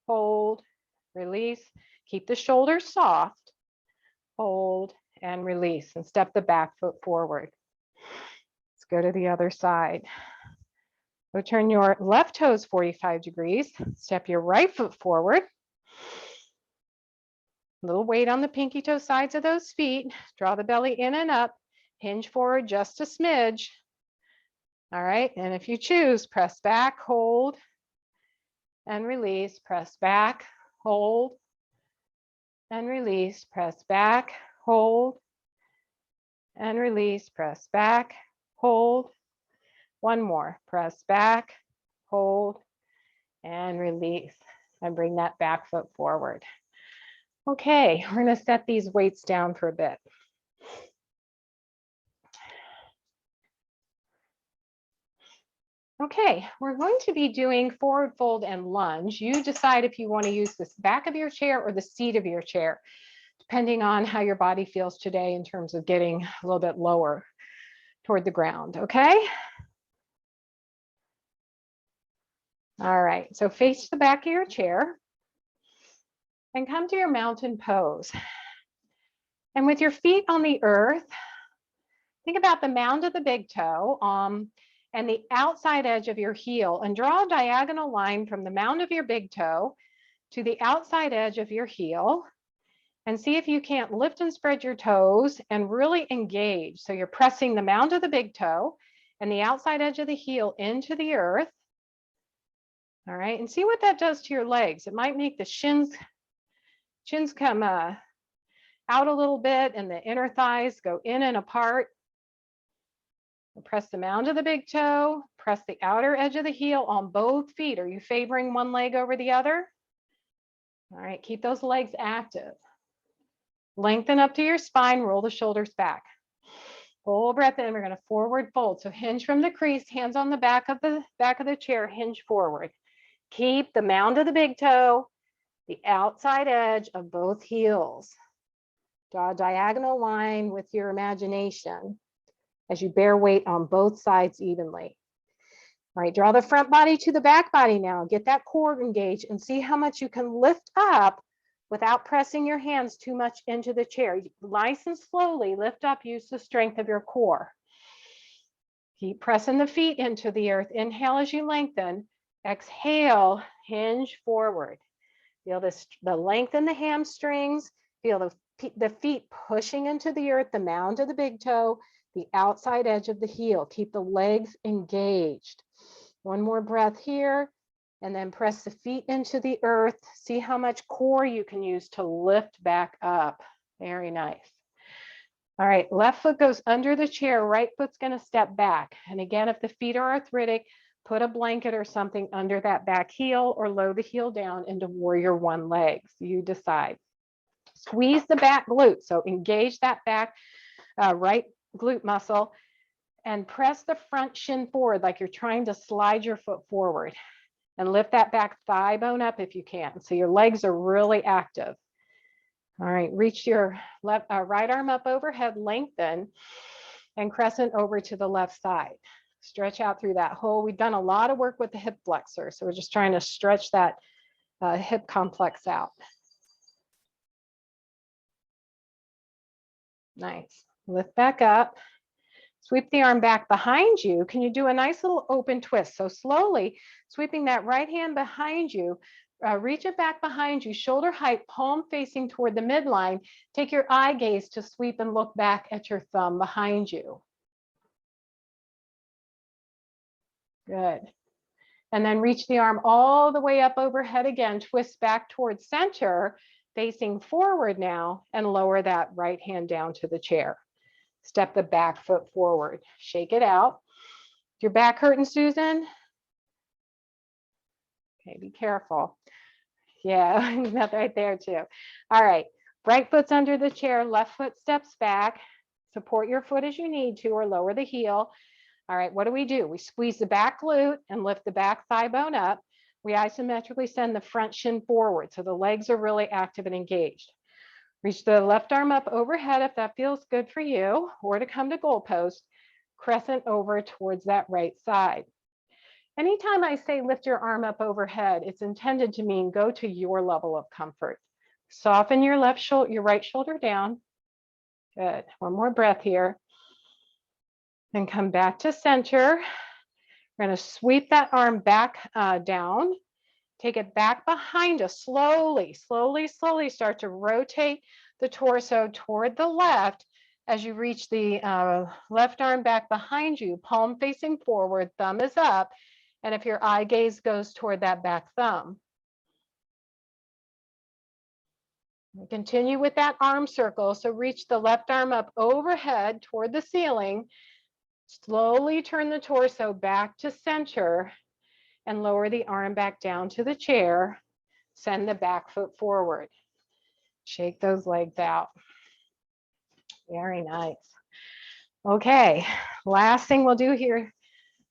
S1: hold, release. Keep the shoulders soft. Hold and release. And step the back foot forward. Let's go to the other side. So turn your left toes 45 degrees. Step your right foot forward. Little weight on the pinky toe sides of those feet. Draw the belly in and up. Hinge forward just a smidge. All right, and if you choose, press back, hold, and release. Press back, hold, and release. Press back, hold, and release. Press back, hold. One more. Press back, hold, and release. And bring that back foot forward. Okay, we're going to set these weights down for a bit. Okay, we're going to be doing forward fold and lunge. You decide if you want to use this back of your chair or the seat of your chair, depending on how your body feels today in terms of getting a little bit lower toward the ground, okay? All right, so face the back of your chair and come to your mountain pose. And with your feet on the earth, think about the mound of the big toe and the outside edge of your heel, and draw a diagonal line from the mound of your big toe to the outside edge of your heel, and see if you can't lift and spread your toes and really engage. So you're pressing the mound of the big toe and the outside edge of the heel into the earth. All right, and see what that does to your legs. It might make the shins come out a little bit and the inner thighs go in and apart. Press the mound of the big toe, press the outer edge of the heel on both feet. Are you favoring one leg over the other? All right, keep those legs active. Lengthen up to your spine, roll the shoulders back. Full breath in, we're going to forward fold. So hinge from the crease, hands on the back of the chair, hinge forward. Keep the mound of the big toe, the outside edge of both heels. Draw a diagonal line with your imagination as you bear weight on both sides evenly. All right, draw the front body to the back body now. Get that core engaged and see how much you can lift up without pressing your hands too much into the chair. Nice and slowly lift up, use the strength of your core. Keep pressing the feet into the earth. Inhale as you lengthen. Exhale, hinge forward. Feel the length in the hamstrings. Feel the feet pushing into the earth, the mound of the big toe, the outside edge of the heel. Keep the legs engaged. One more breath here, and then press the feet into the earth. See how much core you can use to lift back up. Very nice. All right, left foot goes under the chair, right foot's going to step back. And again, if the feet are arthritic, put a blanket or something under that back heel or lower the heel down into warrior one legs. You decide. Squeeze the back glute. So engage that back right glute muscle and press the front shin forward like you're trying to slide your foot forward and lift that back thigh bone up if you can. So your legs are really active. All right, reach your left right arm up overhead, lengthen, and crescent over to the left side. Stretch out through that hole. We've done a lot of work with the hip flexor, so we're just trying to stretch that hip complex out. Nice. Lift back up. Sweep the arm back behind you. Can you do a nice little open twist? So slowly sweeping that right hand behind you, reach it back behind you, shoulder height, palm facing toward the midline. Take your eye gaze to sweep and look back at your thumb behind you. Good. And then reach the arm all the way up overhead again, twist back towards center, facing forward now, and lower that right hand down to the chair. Step the back foot forward, shake it out. Your back hurting, Susan? Okay, be careful. Yeah, that's right there too. All right, right foot's under the chair, left foot steps back. Support your foot as you need to or lower the heel. All right, what do? We squeeze the back glute and lift the back thigh bone up. We isometrically send the front shin forward so the legs are really active and engaged. Reach the left arm up overhead if that feels good for you, or to come to goalpost, crescent over towards that right side. Anytime I say lift your arm up overhead, it's intended to mean go to your level of comfort. Soften your your right shoulder down. Good. One more breath here. And come back to center. We're going to sweep that arm back down. Take it back behind us. Slowly start to rotate the torso toward the left as you reach the left arm back behind you, palm facing forward, thumb is up. And if your eye gaze goes toward that back thumb. Continue with that arm circle. So reach the left arm up overhead toward the ceiling. Slowly turn the torso back to center and lower the arm back down to the chair. Send the back foot forward. Shake those legs out. Very nice. Okay, last thing we'll do here,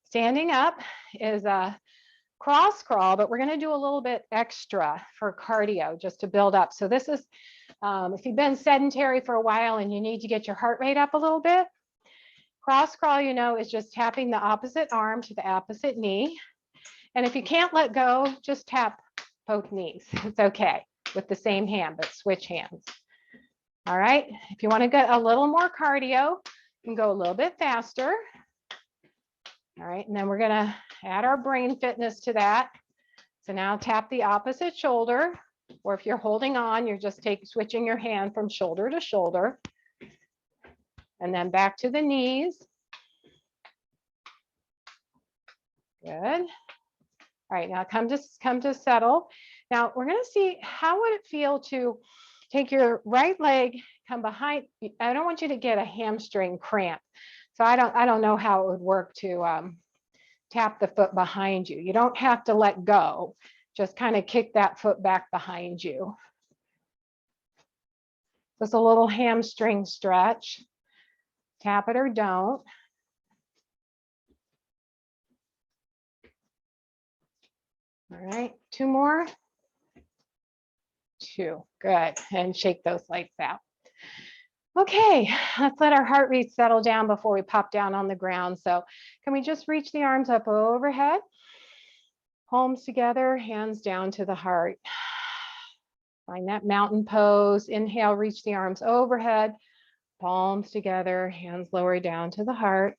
S1: standing up, is a cross crawl, but we're going to do a little bit extra for cardio just to build up. So this is, if you've been sedentary for a while and you need to get your heart rate up a little bit, cross crawl, you know, is just tapping the opposite arm to the opposite knee. And if you can't let go, just tap both knees. It's okay with the same hand, but switch hands. All right. If you want to get a little more cardio, you can go a little bit faster. All right. And then we're going to add our brain fitness to that. So now tap the opposite shoulder, or if you're holding on, you're just switching your hand from shoulder to shoulder. And then back to the knees. Good. All right, now come to settle. Now we're going to see how would it feel to take your right leg, come behind. I don't want you to get a hamstring cramp. So I don't know how it would work to tap the foot behind you. You don't have to let go. Just kind of kick that foot back behind you. Just a little hamstring stretch. Tap it or don't. All right, two more. Two, good. And shake those legs out. Okay, let's let our heart rate settle down before we pop down on the ground. So can we just reach the arms up overhead? Palms together, hands down to the heart. Find that mountain pose. Inhale, reach the arms overhead. Palms together, hands lower down to the heart.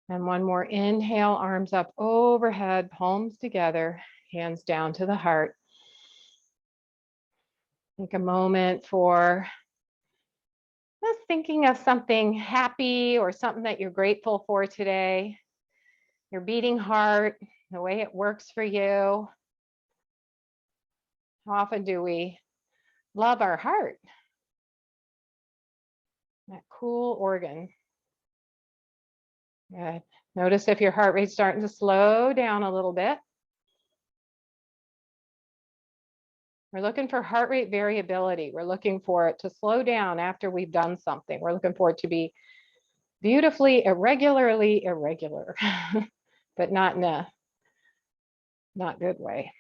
S1: And one more inhale, arms up overhead, palms together, hands down to the heart. Take a moment for just thinking of something happy or something that you're grateful for today. Your beating heart, the way it works for you. How often do we love our heart? that cool organ. Good. Notice if your heart rate's starting to slow down a little bit. We're looking for heart rate variability. We're looking for it to slow down after we've done something. We're looking for it to be beautifully, irregularly irregular, but not in a not good way.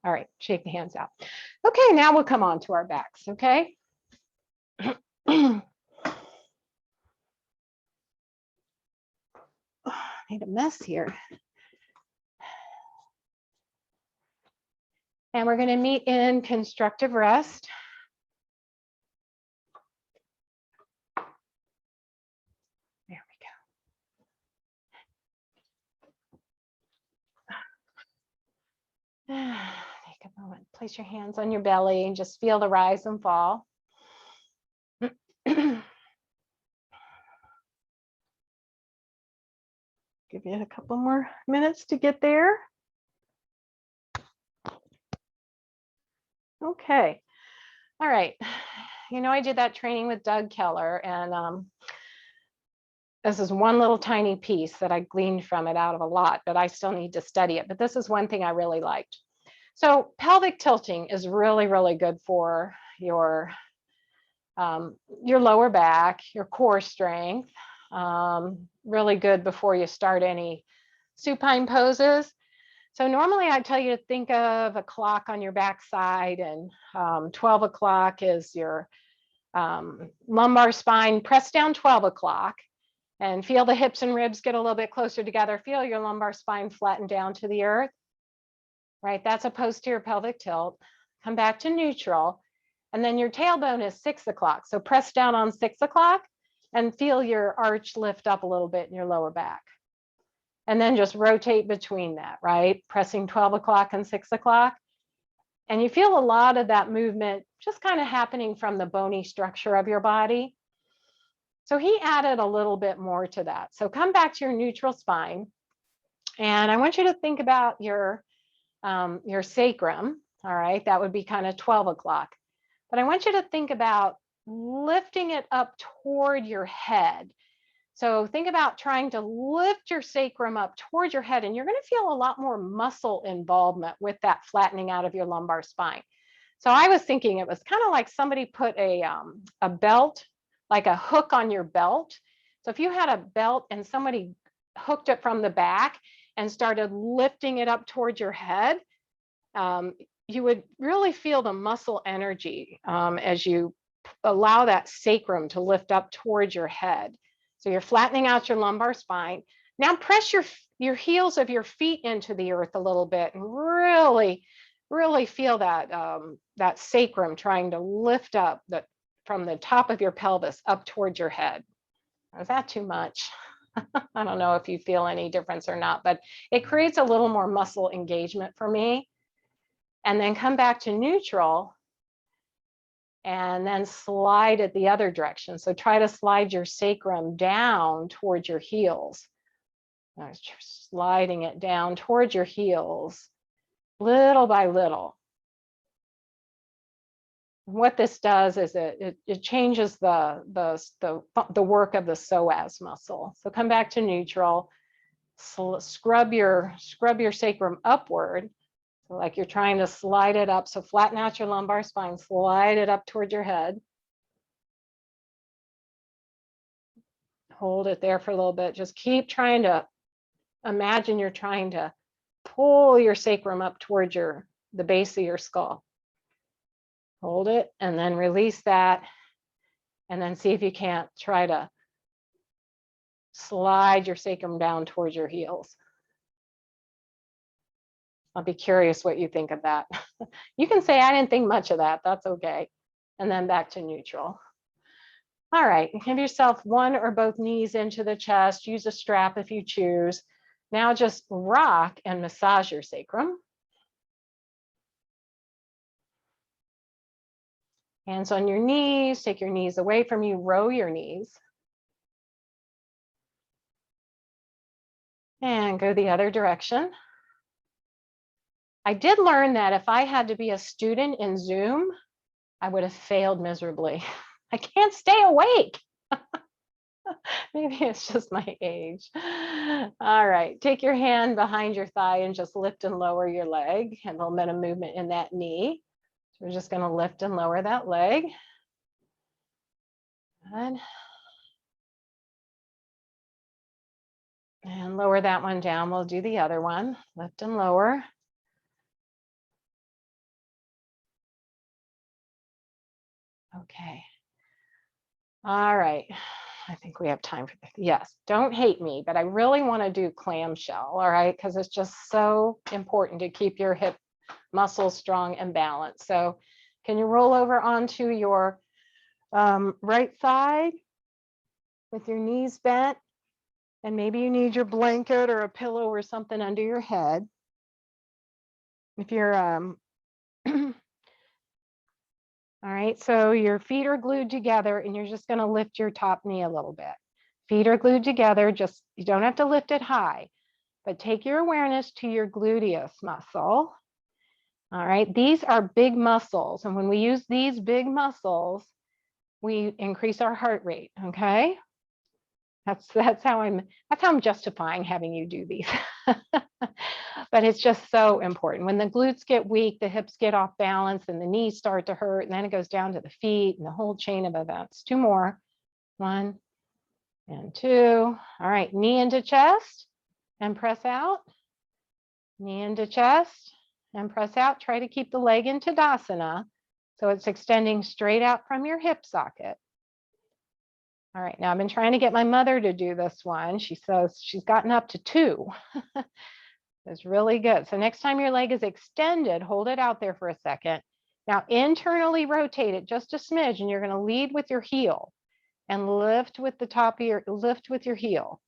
S1: All right, shake the hands out. Okay, now we'll come on to our backs, okay? Made a mess here. And we're going to meet in constructive rest. There we go. Take a moment. Place your hands on your belly and just feel the rise and fall. Give you a couple more minutes to get there. Okay. All right. You know, I did that training with Doug Keller, and this is one little tiny piece that I gleaned from it out of a lot, but I still need to study it. But this is one thing I really liked. So pelvic tilting is really, really good for your lower back, your core strength. Really good before you start any supine poses. So normally I tell you to think of a clock on your backside, and 12 o'clock is your lumbar spine. Press down 12 o'clock and feel the hips and ribs get a little bit closer together. Feel your lumbar spine flatten down to the earth. Right, that's a posterior pelvic tilt. Come back to neutral. And then your tailbone is 6 o'clock. So press down on 6 o'clock and feel your arch lift up a little bit in your lower back. And then just rotate between that, right? Pressing 12 o'clock and 6 o'clock. And you feel a lot of that movement just kind of happening from the bony structure of your body. So he added a little bit more to that. So come back to your neutral spine. And I want you to think about your sacrum. All right, that would be kind of 12 o'clock. But I want you to think about lifting it up toward your head. So think about trying to lift your sacrum up toward your head, and you're going to feel a lot more muscle involvement with that flattening out of your lumbar spine. So I was thinking it was kind of like somebody put a belt, like a hook on your belt. So if you had a belt and somebody hooked it from the back and started lifting it up towards your head, you would really feel the muscle energy as you allow that sacrum to lift up towards your head. So you're flattening out your lumbar spine. Now press your heels of your feet into the earth a little bit and really, really feel that, that sacrum trying to lift up from the top of your pelvis up towards your head. Is that too much? I don't know if you feel any difference or not, but it creates a little more muscle engagement for me. And then come back to neutral and then slide it the other direction. So try to slide your sacrum down towards your heels. Sliding it down towards your heels, little by little. What this does is it changes the work of the psoas muscle. So come back to neutral, scrub your sacrum upward. So like you're trying to slide it up. So flatten out your lumbar spine, slide it up towards your head. Hold it there for a little bit. Just keep trying to imagine you're trying to pull your sacrum up towards the base of your skull. Hold it and then release that. And then see if you can't try to slide your sacrum down towards your heels. I'll be curious what you think of that. You can say, I didn't think much of that. That's okay. And then back to neutral. All right, give yourself one or both knees into the chest. Use a strap if you choose. Now just rock and massage your sacrum. Hands on your knees. Take your knees away from you. Row your knees. And go the other direction. I did learn that if I had to be a student in Zoom, I would have failed miserably. I can't stay awake. Maybe it's just my age. All right, take your hand behind your thigh and just lift and lower your leg, and a little bit of movement in that knee. So we're just going to lift and lower that leg. Good. And lower that one down. We'll do the other one, lift and lower. Okay. All right. I think we have time for this. Yes, don't hate me, but I really want to do clamshell, all right? Because it's just so important to keep your hip muscles strong and balanced. So can you roll over onto your right side with your knees bent? And maybe you need your blanket or a pillow or something under your head. If you're, all right, so your feet are glued together and you're just gonna lift your top knee a little bit. Feet are glued together, just, you don't have to lift it high, but take your awareness to your gluteus muscle. All right, these are big muscles. And when we use these big muscles, we increase our heart rate, okay? That's how I'm justifying having you do these. But it's just so important. When the glutes get weak, the hips get off balance and the knees start to hurt, and then it goes down to the feet and the whole chain of events. Two more. 1 and 2. All right, knee into chest and press out. Knee into chest and press out. Try to keep the leg in Tadasana so it's extending straight out from your hip socket. All right, now I've been trying to get my mother to do this one. She says she's gotten up to 2. It's really good. So next time your leg is extended, hold it out there for a second. Now internally rotate it just a smidge, and you're going to lead with your heel and lift with the top of your, lift with your heel.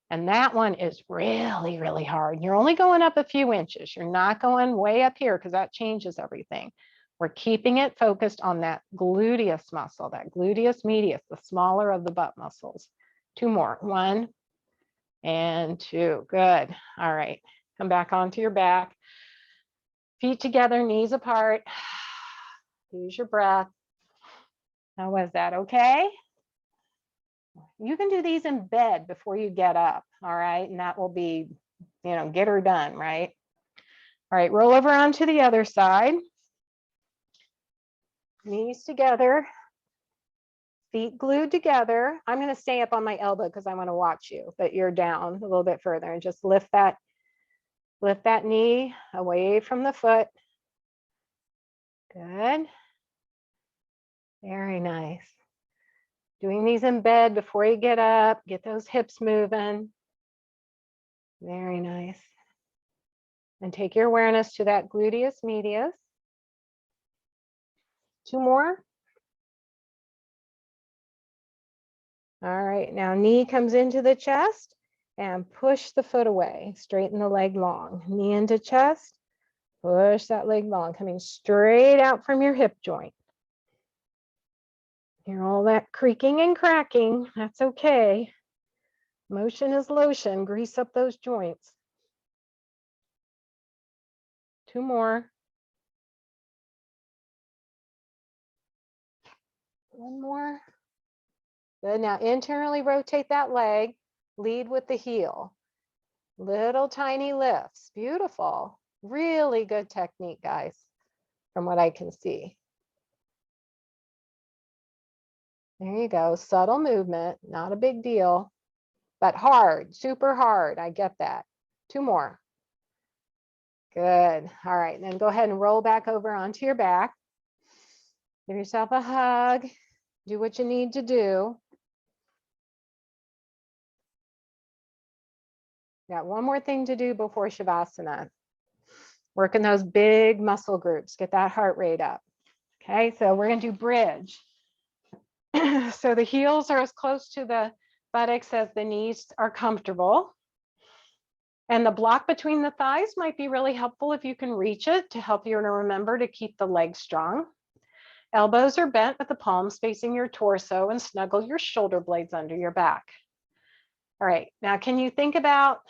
S1: And that one is really, really hard. You're only going up a few inches. You're not going way up here because that changes everything. We're keeping it focused on that gluteus muscle, that gluteus medius, the smaller of the butt muscles. 2 more. 1 and 2. Good. All right. Come back onto your back. Feet together, knees apart. Use your breath. How was that? Okay. You can do these in bed before you get up. All right. And that will be, get her done, right? All right. Roll over onto the other side. Knees together, feet glued together. I'm going to stay up on my elbow because I want to watch you, but you're down a little bit further, and just lift that knee away from the foot. Good. Very nice. Doing these in bed before you get up, get those hips moving. Very nice. And take your awareness to that gluteus medius. 2 more. All right, now knee comes into the chest and push the foot away. Straighten the leg long. Knee into chest, push that leg long, coming straight out from your hip joint. Hear all that creaking and cracking. That's okay. Motion is lotion. Grease up those joints. 2 more. 1 more. Good. Now internally rotate that leg. Lead with the heel. Little tiny lifts. Beautiful. Really good technique, guys, from what I can see. There you go. Subtle movement. Not a big deal, but hard. Super hard. I get that. 2 more. Good. All right. Then go ahead and roll back over onto your back. Give yourself a hug. Do what you need to do. Got one more thing to do before Shavasana. Working those big muscle groups. Get that heart rate up. Okay, so we're going to do bridge. So the heels are as close to the buttocks as the knees are comfortable. And the block between the thighs might be really helpful if you can reach it to help you to remember to keep the legs strong. Elbows are bent with the palms facing your torso, and snuggle your shoulder blades under your back. All right, now can you think about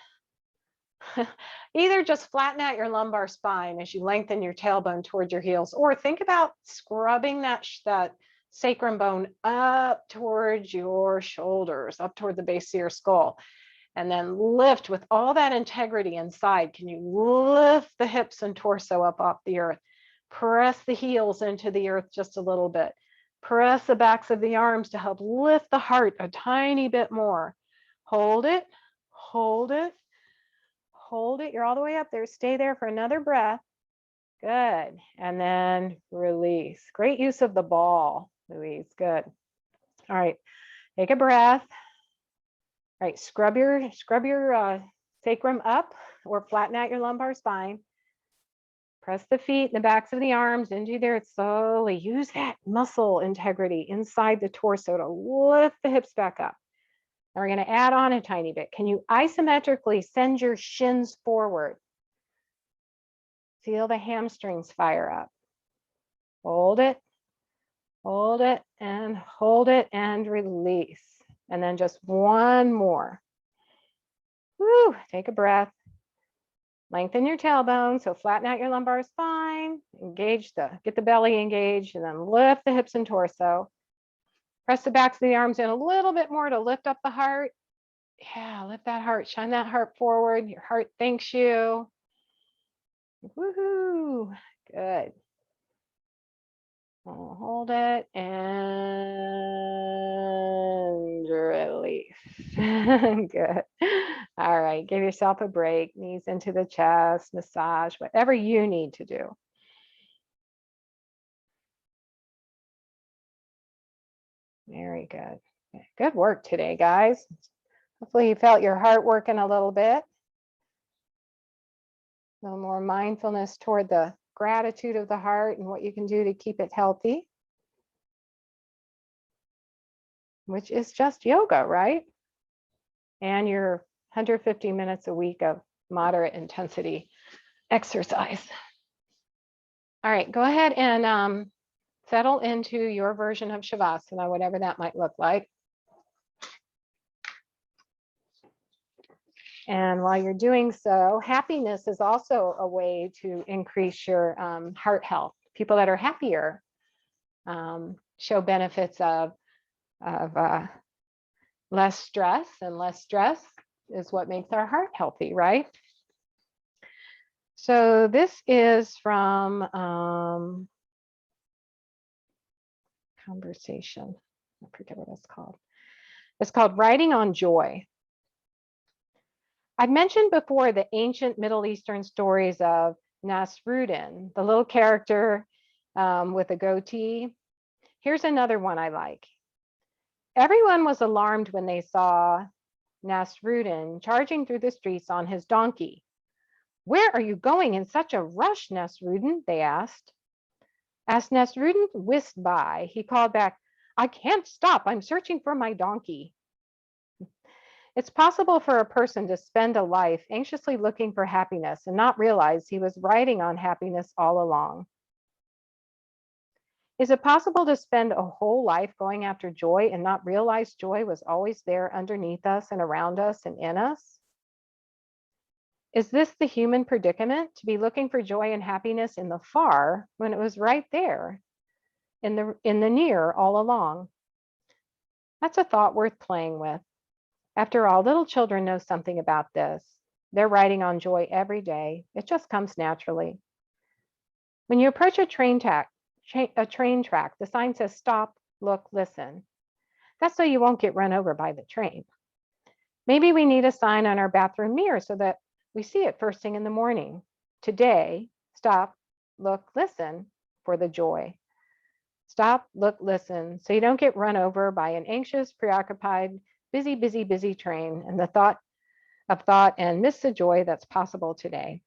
S1: either just flatten out your lumbar spine as you lengthen your tailbone towards your heels, or think about scrubbing that sacrum bone up towards your shoulders, up toward the base of your skull. And then lift with all that integrity inside. Can you lift the hips and torso up off the earth? Press the heels into the earth just a little bit. Press the backs of the arms to help lift the heart a tiny bit more. Hold it, hold it, hold it. You're all the way up there. Stay there for another breath. Good. And then release. Great use of the ball, Louise. Good. All right. Take a breath. All right. Scrub your sacrum up or flatten out your lumbar spine. Press the feet and the backs of the arms into there slowly. Use that muscle integrity inside the torso to lift the hips back up. Now we're going to add on a tiny bit. Can you isometrically send your shins forward? Feel the hamstrings fire up. Hold it, and hold it and release. And then just one more. Woo, take a breath. Lengthen your tailbone, so flatten out your lumbar spine, get the belly engaged, and then lift the hips and torso. Press the backs of the arms in a little bit more to lift up the heart. Yeah, lift that heart, shine that heart forward. Your heart thanks you. Woohoo, good. I'll hold it and release. Good. All right, give yourself a break. Knees into the chest, massage, whatever you need to do. Very good. Good work today, guys. Hopefully you felt your heart working a little bit. A little more mindfulness toward the gratitude of the heart and what you can do to keep it healthy, which is just yoga, right? And your 150 minutes a week of moderate intensity exercise. All right, go ahead and settle into your version of Shavasana, whatever that might look like. And while you're doing so, happiness is also a way to increase your heart health. People that are happier show benefits of less stress, and less stress is what makes our heart healthy, right? So this is from Conversation. I forget what it's called. It's called Writing on Joy. I've mentioned before the ancient Middle Eastern stories of Nasruddin, the little character with a goatee. Here's another one I like. Everyone was alarmed when they saw Nasruddin charging through the streets on his donkey. "Where are you going in such a rush, Nasruddin?" they asked. As Nasruddin whisked by, he called back, "I can't stop. I'm searching for my donkey." It's possible for a person to spend a life anxiously looking for happiness and not realize he was riding on happiness all along. Is it possible to spend a whole life going after joy and not realize joy was always there underneath us and around us and in us? Is this the human predicament, to be looking for joy and happiness in the far when it was right there in the near all along? That's a thought worth playing with. After all, little children know something about this. They're riding on joy every day. It just comes naturally. When you approach a train track, the sign says stop, look, listen. That's so you won't get run over by the train. Maybe we need a sign on our bathroom mirror so that we see it first thing in the morning. Today, stop, look, listen for the joy. Stop, look, listen, so you don't get run over by an anxious, preoccupied, busy train and the thought and miss the joy that's possible today.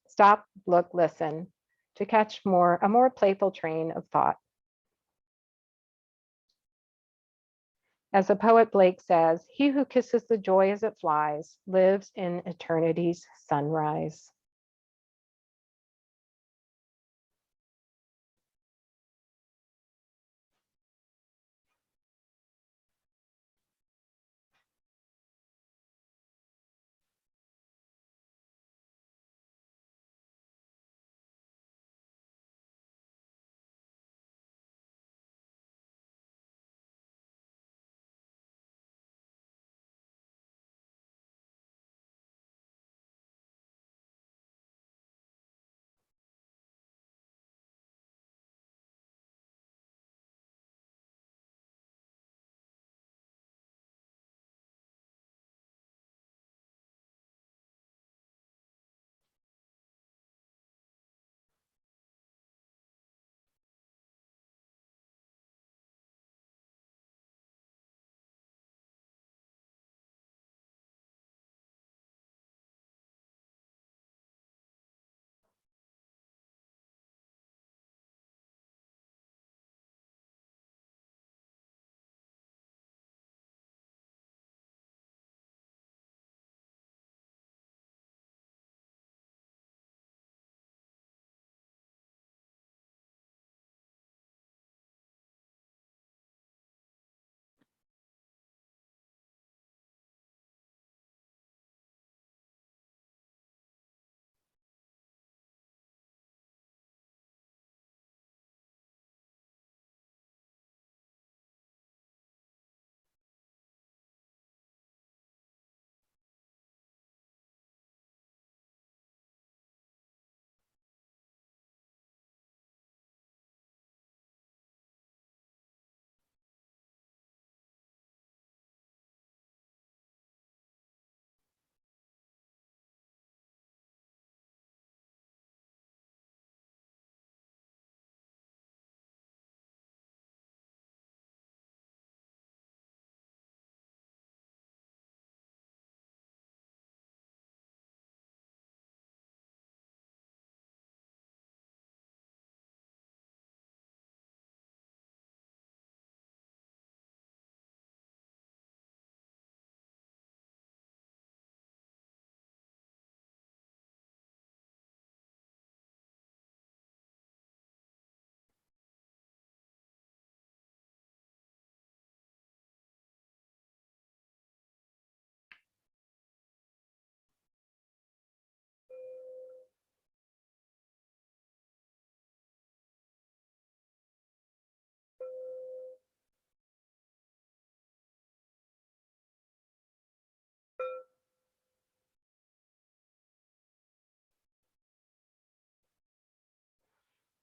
S1: Stop, look, listen to catch a more playful train of thought. As the poet Blake says, he who kisses the joy as it flies lives in eternity's sunrise.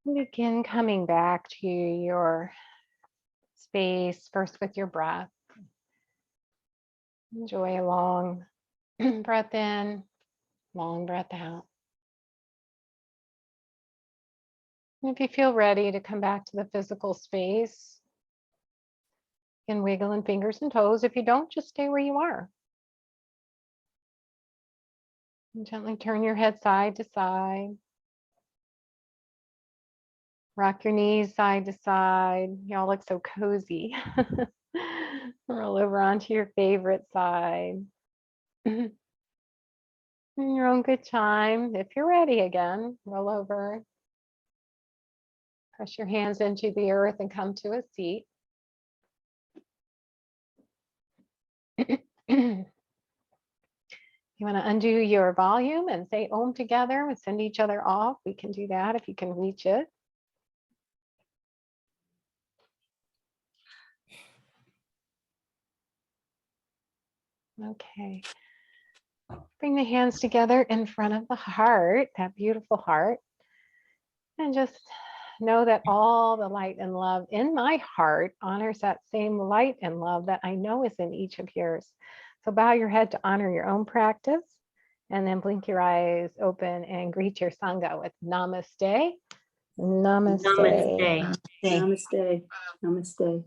S1: Begin coming back to your space, first with your breath. Enjoy a long breath in, long breath out. And if you feel ready to come back to the physical space, you can wiggle in fingers and toes. If you don't, just stay where you are. And gently turn your head side to side. Rock your knees side to side. Y'all look so cozy. Roll over onto your favorite side. In your own good time. If you're ready again, roll over. Press your hands into the earth and come to a seat. You want to undo your volume and say Om together and send each other off. We can do that if you can reach it. Okay. Bring the hands together in front of the heart, that beautiful heart. And just know that all the light and love in my heart honors that same light and love that I know is in each of yours. So bow your head to honor your own practice, and then blink your eyes open and greet your Sangha with Namaste. Namaste.
S2: Namaste.
S3: Namaste. Namaste.